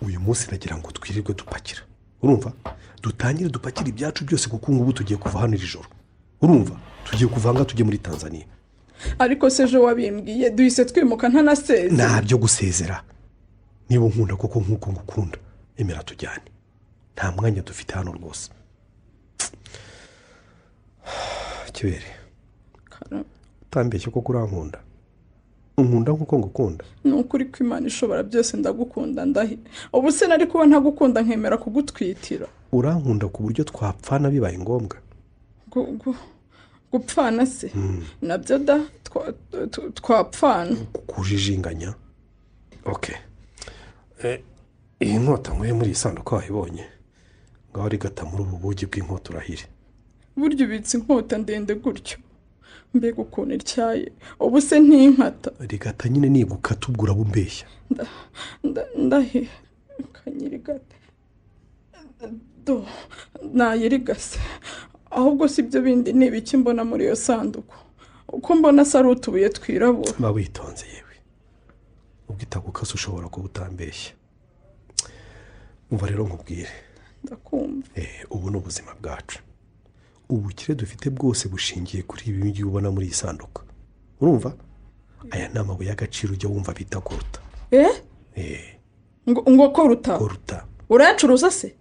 Speaker 7: uyu munsi nagira ngo twirirwe dupakira urumva dutangire dupakira ibyacu byose kuko ngubu tugiye kuva hano iri joro urumva tugiye kuvanga tujye muri Tanzania
Speaker 3: ariko se ejo wabimbwiye duhise twimuka ntanaseze
Speaker 7: ntabyo gusezera niba unkunda koko nk'uko ngukunda emera tujyane, nta mwanya dufite hano rwose. Kibere utambeshye koko urankunda, unkunda nk'uko ngukunda.
Speaker 3: Ni ukuri ko Imana ishobora byose ndagukunda ndahi. Ubu se nari kuba ntagukunda nkemera kugutwitira.
Speaker 7: Urankunda ku buryo twapfana bibaye ngombwa.
Speaker 3: Gupfana se nabyo da twapfana
Speaker 7: kujijinganya. Okay, iyi nkota nkwiye muri isanduku wayibonye, ngaho rigata muri ubu bugi bw'inkota urahire.
Speaker 3: Buryo ubitse inkota ndende gutyo, mbega ukuntu ityaye. Ubu se ntinkata
Speaker 7: rigata nyine nigukata ubwo urabumbeshya.
Speaker 3: Ndahe kanyirigate do nayirigase, ahubwo si byo bindi nibiki mbona muri iyo sanduku. Uko mbona se ari utubuye twirabura.
Speaker 7: Ba witonze yewe, ubwo itagukase ushobora kuba utambeshya. Umva rero nkubwire.
Speaker 3: Ndakumva.
Speaker 7: Ubu ni ubuzima bwacu, ubukire dufite bwose bushingiye kuri ibi bindi ubona muri iyi sanduku. Urumva aya ni amabuye y'agaciro ujya wumva bita koruta.
Speaker 3: Ngo koruta urayacuruza se?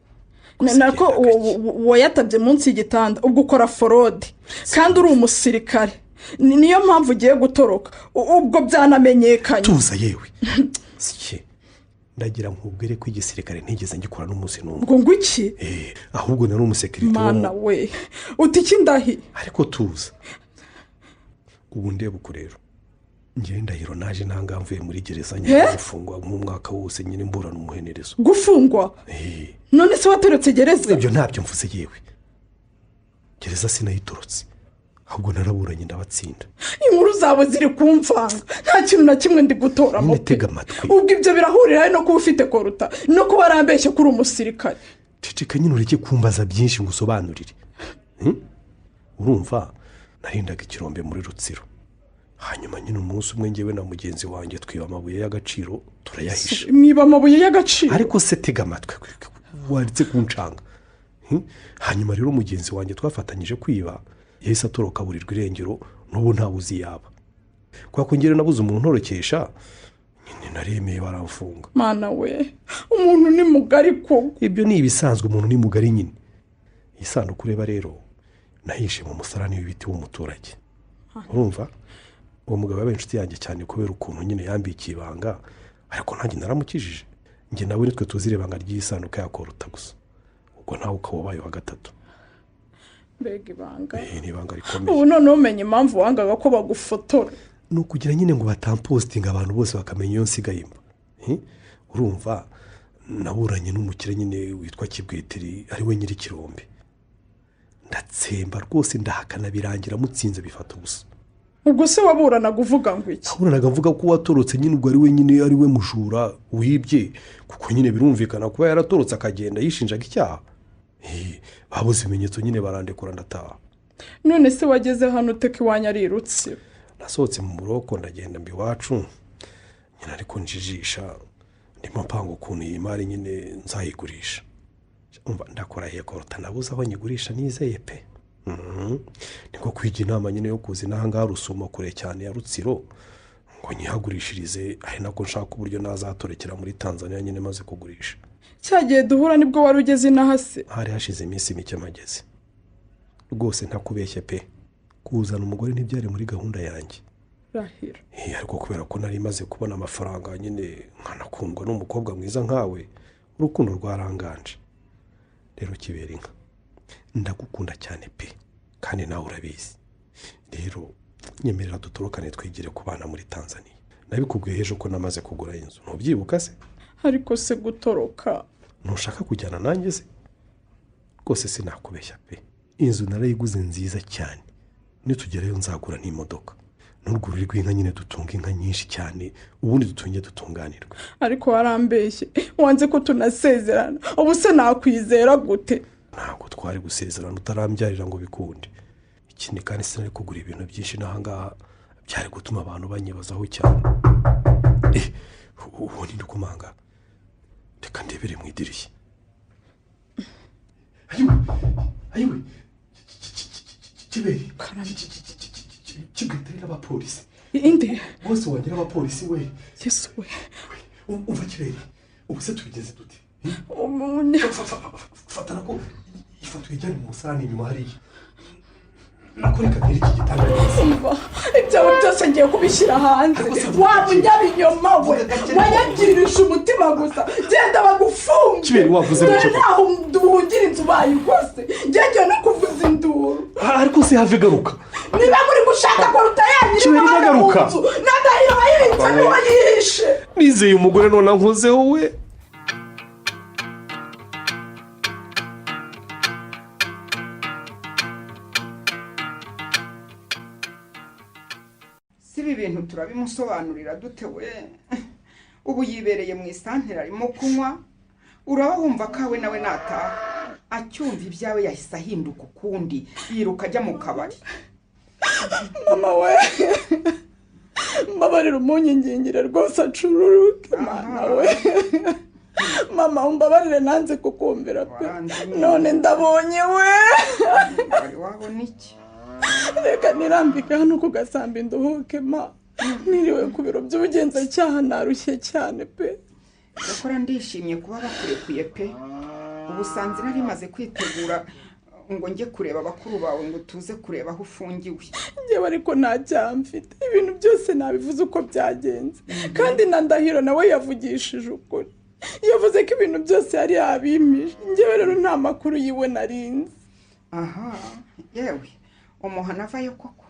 Speaker 3: Nako wayatabye munsi y'igitanda ubwo ukora forode kandi uri umusirikare, niyo mpamvu ugiye gutoroka ubwo byanamenyekanye.
Speaker 7: Tuza yewe sike ndagira nkubwire ko igisirikare ntigeze ngikora n'umunsi n'umwe.
Speaker 3: Ngo iki?
Speaker 7: Ahubwo nari umusekirite.
Speaker 3: Mana we uti iki ndahi?
Speaker 7: Ariko tuza ubu ndeba uko rero njye Ndahiro naje nanga mvuye muri gereza nyine gufungwa mu mwaka wose nyine mburana umuhenerezo.
Speaker 3: Gufungwa? None se watorotse gereza?
Speaker 7: Ibyo ntabyo mvuze yewe, gereza sinayitorotse, ahubwo naraburanye ndabatsinda.
Speaker 3: Inkuru zabo ziri kumvanga, nta kintu na kimwe ndi gutoramo.
Speaker 7: Nitega amatwi.
Speaker 3: Ubwo ibyo birahurira no kuba ufite koruta no kuba arambeshye kuri umusirikare.
Speaker 7: Ceceka nyine ureke kumbaza byinshi ngo usobanurire. Urumva narindaga ikirombe muri Rutsiro, hanyuma nyine umunsi umwe ngewe na mugenzi wanjye twiba amabuye y'agaciro turayahisha.
Speaker 3: Mwiba amabuye y'agaciro?
Speaker 7: Ariko se tega amatwi wanditse kuncanga. Hanyuma rero mugenzi wanjye twafatanyije kwiba yahise atoroka burirwa irengero, n'ubu ntabuzi yaba. Kwa kongera nabuze umuntu ntorokesha nyine naremeye baramfunga.
Speaker 3: Mana we umuntu ni mugari ko.
Speaker 7: Ibyo ni ibisanzwe, umuntu ni mugari nyine. Isanduku ureba rero nahishe mu musarani w'ibiti w'umuturage. Urumva uwo mugabo yabaye inshuti yanjye cyane kubera ukuntu nyine yambikiye ibanga, ariko nanjye naramukijije. Njye nawe nitwe tuzire ibanga ry'isanduku yakoruta gusa, ubwo nawe ukaba wabaye wa gatatu.
Speaker 3: Mbega ibanga?
Speaker 7: Ni ibanga rikomeye.
Speaker 3: Ubu none umenye impamvu wangaga ko bagufotora?
Speaker 7: Ni ukugira nyine ngo batampostinga abantu bose bakamenya iyo nsigayemo. Urumva naburanye n'umukire nyine witwa Kibweteri ari we nyiri ikirombe, ndatsemba rwose ndahakana birangira mutsinze bifata ubusa.
Speaker 3: Ubwo se waburanaga uvuga ngo iki?
Speaker 7: Waburanaga mvuga ko watorotse nyine ubwo ari we nyine ari we mujura wibye, kuko nyine birumvikana kuba yaratorotse akagenda yishinjaga icyaha. Babuze ibimenyetso nyine barandekura ndataha.
Speaker 3: None se wageze hano uteka iwanyu ari Rutsiro?
Speaker 7: Nasohotse mu buroko ndagenda mbi wacu nyine, ariko njijisha ndimo mpanga ukuntu iyi mari nyine nzayigurisha. Umva ndakora he koruta nabuze aho nyigurisha nizeye pe. Niko kwiga inama nyine yo kuzi nahanga Rusumo kure cyane ya Rutsiro ngo nyihagurishirize, ari nako nshaka uburyo nazatorekera muri Tanzania nyine maze kugurisha.
Speaker 3: Cyagiye duhura nibwo wari ugeze nahase?
Speaker 7: Hari hashize iminsi mike mageze rwose ntakubeshye pe, kuzana umugore ntibyari muri gahunda yanjye.
Speaker 3: Rahira.
Speaker 7: Ariko kubera ko nari maze kubona amafaranga nyine nkanakundwa n'umukobwa mwiza nkawe, urukundo rwaranganje. Rero Kibera inka ndagukunda cyane pe, kandi nawe urabizi. Rero nyemerera dutorokane twigire kubana muri Tanzania. Nabikubwiye ejo ko namaze kugura inzu, ntubyibuka se?
Speaker 3: Ariko se gutoroka
Speaker 7: ntushaka kujyana nanjye se? Rwose sinakubeshya pe, inzu narayiguze nziza cyane, nitugerayo nzagura n'imodoka, n'urwuri rw'inka nyine dutunga inka nyinshi cyane, ubundi dutunge dutunganirwa.
Speaker 3: Ariko warambeshye wanze ko tunasezerana, ubu se nakwizera gute?
Speaker 7: Ntabwo twari gusezerana utarambyarira ngo bikunde. Ikindi kandi sinari kugura ibintu byinshi nahangaha byari gutuma abantu banyibazaho cyane. Ubu ni ndukumanga, reka ndebere mu idirishya. Ayiwe Kiberi Kibweteri n'abapolisi.
Speaker 3: Inde?
Speaker 7: Bose wagira abapolisi we.
Speaker 3: Yesu we.
Speaker 7: Umva Kiberi, ubu se tubigeze dute fatana ko ifoto ijyanye mu musarani inyuma hariya ako reka mbere iki gitanda neza
Speaker 3: ibyawe byose ngiye kubishyira hanze waba unyabinyoma we wayabyirisha umutima gusa genda bagufunge
Speaker 7: Kibere wavuze mu cyo
Speaker 3: naho duhungira inzu bayigose ngiye no kuvuza induru
Speaker 7: ariko se have garuka
Speaker 3: niba muri gushaka ko rutayanyira
Speaker 7: Kibere nagaruka
Speaker 3: nadahiro bayibitse niba yihishe
Speaker 7: nizeye umugore none nkozeho we
Speaker 4: ibi bintu turabimusobanurira dute we ubu yibereye mu isantere arimo kunywa uraba wumva kawe nawe nataha acyumva ibyawe yahise ahinduka ukundi yiruka ajya mu kabari
Speaker 3: mama we mbabarira umunyingingire rwose acururuke mwana we mama umbabarire nanze kukumvira pe none ndabonye we
Speaker 4: wari wabona iki
Speaker 3: reka nirambike hano ku gasambi nduhuke ma niriwe ku biro by'ubugenzacyaha narushye cyane pe
Speaker 4: gukora ndishimye kuba bakurekuye pe ubusanzwe nari maze kwitegura ngo njye kureba bakuru bawe ngo tuze kureba aho ufungiwe
Speaker 3: njyewe ariko nta cyaha mfite ibintu byose nabivuze uko byagenze kandi na Ndahiro nawe yavugishije ukuri yavuze ko ibintu byose yari yabimije njyewe rero nta makuru yiwe narinzi
Speaker 4: aha yewe umuhana avayo koko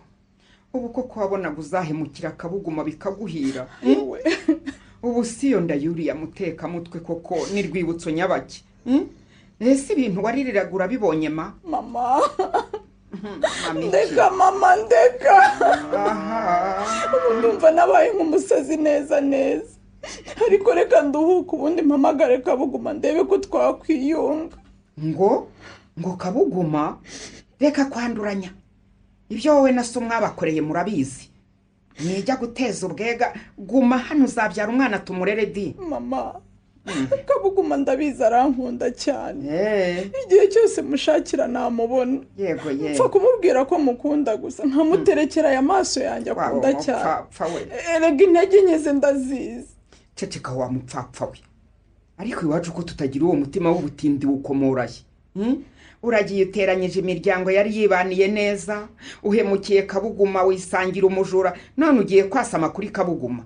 Speaker 4: ubu koko wabonaga uzahemukira akabuguma bikaguhira ubu siyo ndayuriya mutekamutwe koko ni rwibutso nyabaki ese ibintu waririraga bibonye
Speaker 3: mama ndeka mama ndeka ubu ndumva nabaye nk'umusazi neza neza ariko reka nduhuke ubundi mpamagare kabuguma ndebe ko twakwiyunga
Speaker 4: ngo kabuguma reka kwanduranya ibyo wowe na so mwabakoreye murabizi nijya guteza ubwega guma hano uzabyara umwana tumurere di
Speaker 3: mama kabuguma ndabizi arankunda cyane igihe cyose mushakira namubona
Speaker 4: yego
Speaker 3: mpfa kumubwira ko mukunda gusa nkamuterekera aya maso yanjye akunda cyane erega intege nyeze ndazizi
Speaker 4: ceceka wa mupfapfa we ariko iwacu ko tutagira uwo mutima w'ubutindi wukomoraye uragiye uteranyije imiryango yari yibaniye neza uhemukiye kabuguma wisangira umujura none ugiye kwasama kuri kabuguma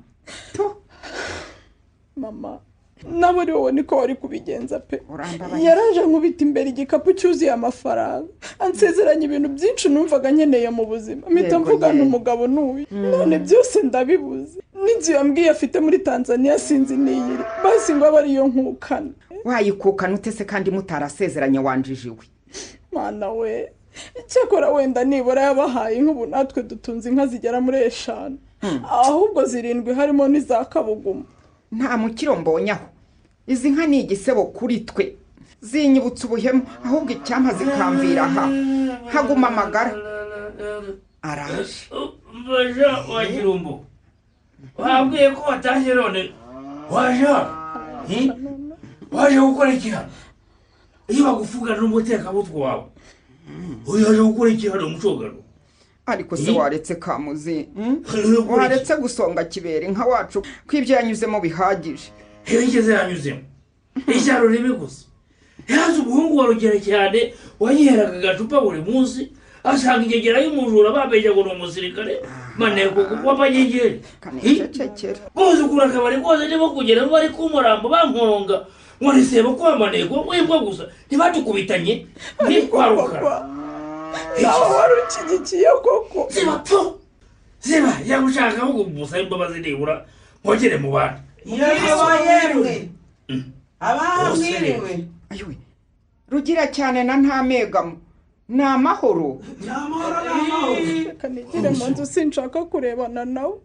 Speaker 3: mama nabo ari wowe niko wari kubigenza pe yaraje nkubita imbere igikapu cyuzuye amafaranga ansezeranya ibintu byinshi numvaga nkeneye mu buzima mpita mvugana umugabo n'uyu none byose ndabibuze n'inzu yambwiye afite muri Tanzania sinzi niyiri basi ngo abe ariyo nkukana
Speaker 4: wayikukana utese kandi mutarasezeranye wanjijiwe
Speaker 3: mana we icyakora wenda nibura yabahaye nk'ubu natwe dutunze inka zigera muri 5 ahubwo 7 harimo n'iza kabuguma
Speaker 4: nta mukiro mbonyaho izi nka ni igisebo kuri twe zinyibutsa ubuhemu ahubwo icyampa zikamvira aha haguma amagara araje
Speaker 1: mbaje wa Kirumbo wabwiye ko watashye none waje gukora iki hano iyo bagufuga n'umutekamutwe wawe uyaje gukora iki hano umucogano
Speaker 4: ariko se waretse kamuzi waretse gusonga kibere nka wacu kw'ibyo yanyuzemo bihagije
Speaker 1: yigeze yanyuzemo icyaro ribi gusa yaje umuhungu wa Rugero cyane wanyiheraga agacupa buri munsi asanga ingegera y'umujura babeje ngo n'umusirikare maneko w'abanyegeri bose kuri akabari kose nibo kugera ngo ari kumurambo bankoronga ngo niseba kwa maneko wibwa gusa ntibatukubitanye ni kwarukara
Speaker 3: nawe wari ukigikiye koko
Speaker 1: ziba yagushaka ahubwo gusa imbabazi nibura nkogere mu bana
Speaker 9: yemwe abamwiriwe
Speaker 4: ayiwe Rugira cyane na nta megamo ni amahoro
Speaker 3: reka nigire mu nzu sinshaka kurebana nawe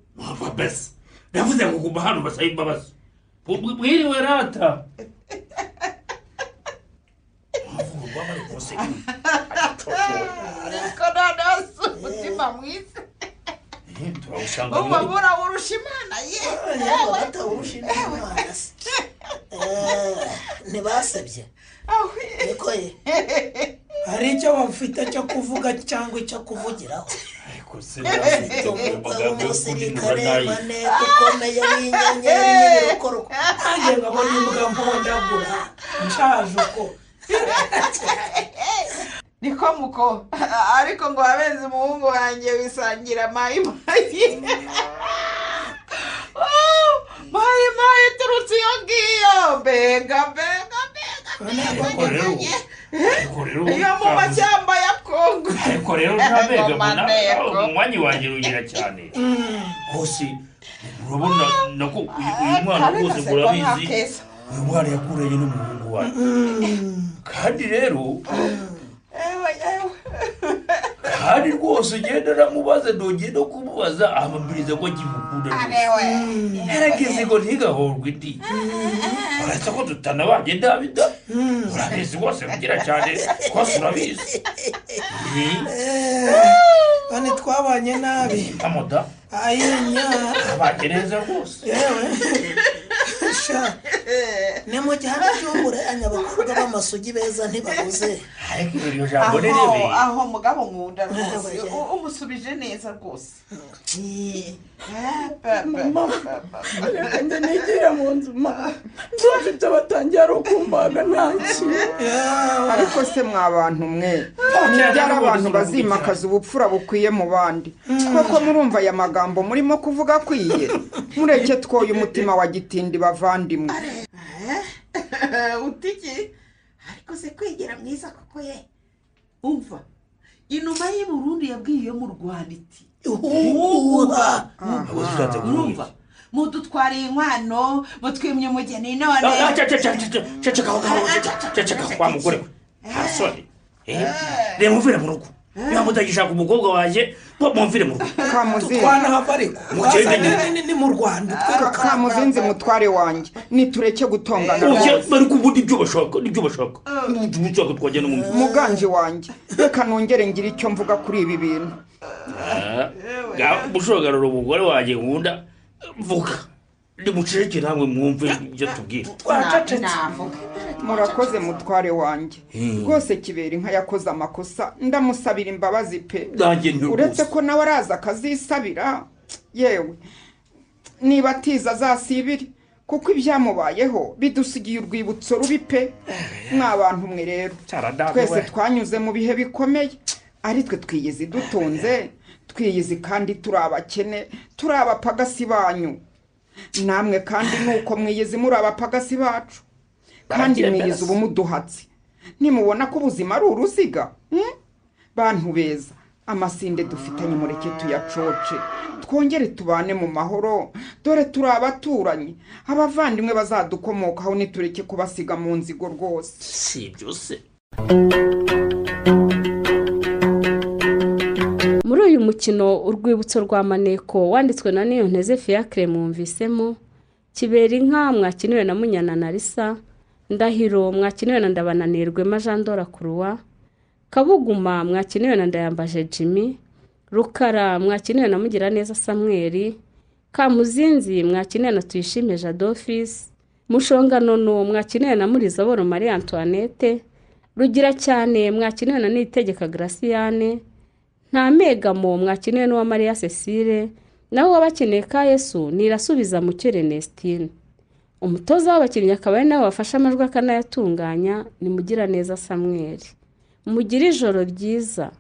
Speaker 1: bese ndavuze ngo kuguma hano basaba imbabazi mwiriwe rata
Speaker 9: ariko noneho si umutima mwiza ubabura urusha imana yewe
Speaker 5: batawurusha imana ntibasabye niko ye hari icyo bafite cyo kuvuga cyangwa icyo kuvugiraho umusirikare maneko ukomeye w'inyenyeri y'ibirokoroka nanjye nkabona imbwa mpondagura nshaje uko
Speaker 4: niko muko ariko ngo abenze umuhungu wanjye wisangira mayimayi mayimayi turutse iyo ngiyo mbega iyo mu mashyamba ya kongo
Speaker 1: ariko rero ntabega umwanya wanjye rugira cyane hose urabona nako uyu mwana rwose murabizi uyu mwana yakuranye n'umuhungu wawe kandi rero kandi rwose ugenda uramubaza ntugende no kumubaza amabwiriza ko akimukunda yarageze ngo ntigahorwe indi uretse ko tutanabanye ndabida urabizi rwose rugira cyane rwose urabizi
Speaker 5: bane twabanye nabi
Speaker 1: amoda
Speaker 5: ayinya
Speaker 1: abanye neza rwose
Speaker 5: ni mu gihe cy'uburaya abakobwa b'amasugi beza ntibabuze
Speaker 1: ariko iryo jambo ni ribi
Speaker 4: aho mugabo nkunda rwose umusubije neza rwose
Speaker 3: reka njye nigira mu nzu ndumva ibyo batangiye ari ukumbaga ntaki
Speaker 4: ariko se mwa bantu mwe nibyara abantu bazimakaza ubupfura bukwiye mu bandi koko murumva aya magambo murimo kuvuga akwiye mureke twoye umutima wa gitindi bavandimwe utiki ariko se kwigira mwiza koko ye umva inuma y'i Burundi yabwiye iyo mu Rwanda iti urumva mudutwariye inkwano mutwimye umugeni none
Speaker 1: ceceka wa mugore we hasore reba muvire mu rugo niba mutagishaka umukobwa wanjye mumvire mu rugo
Speaker 5: tutwana hava ariko ni mu Rwanda
Speaker 4: kamuzinzi mutware wanjye nitureke gutongana
Speaker 1: bari kubundi ibyo bashaka nibyo bashaka ushaka twajyana mu
Speaker 4: muganje wanjye reka nongere ngira icyo mvuga kuri ibi bintu
Speaker 1: mushogarura umugore wanjye nkunda vuga nimuceceke namwe mwumve ibyo tubwira
Speaker 4: murakoze mutware wanjye rwose kibera inka yakoze amakosa ndamusabira imbabazi pe uretse ko nawe araza akazisabira yewe niba atiza azasibire kuko ibyamubayeho bidusigiye urwibutso rubi pe mw'abantu mwe rero twese twanyuze mu bihe bikomeye ari twe twiyizi dutunze twiyizi kandi turi abakene turi abapagasi banyu namwe kandi nuko mwiyizi muri abapagasi bacu kandi mwiyizi ubu muduhatse nimubona ko ubuzima ari uruziga bantu beza amasinde dufitanye mureke tuyacoce twongere tubane mu mahoro dore turi abaturanyi abavandimwe bazadukomokaho nitureke kubasiga mu nzigo rwose
Speaker 1: si ibyo se
Speaker 2: muri uyu mukino urwibutso rwa maneko wanditswe na Niyonteze Fiacre mwumvisemo kibera inka mwakiniwe na Munyana Narisa Ndahiro mwakiniwe na Ndabananirwe Jean Dora Croix Kabuguma mwakiniwe na Ndayambaje Jimmy Rukara mwakiniwe na Mugiraneza Samuel Kamuzinzi mwakiniwe na Tuyishime Jadofis Mushonganono mwakiniwe na Murizaboro Marie Antoinette Rugira cyane mwakiniwe na Nitegeka Graciane nta megamo mwakiniwe n'uwa Maria Cecile nawe wabakeneye ka Yesu nirasubiza mu Ernestine umutoza w'abakinnyi akaba ari nawe wafashe amajwi akanayatunganya ni Mugiraneza Samuel mugira ijoro ryiza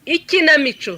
Speaker 12: Ikinamico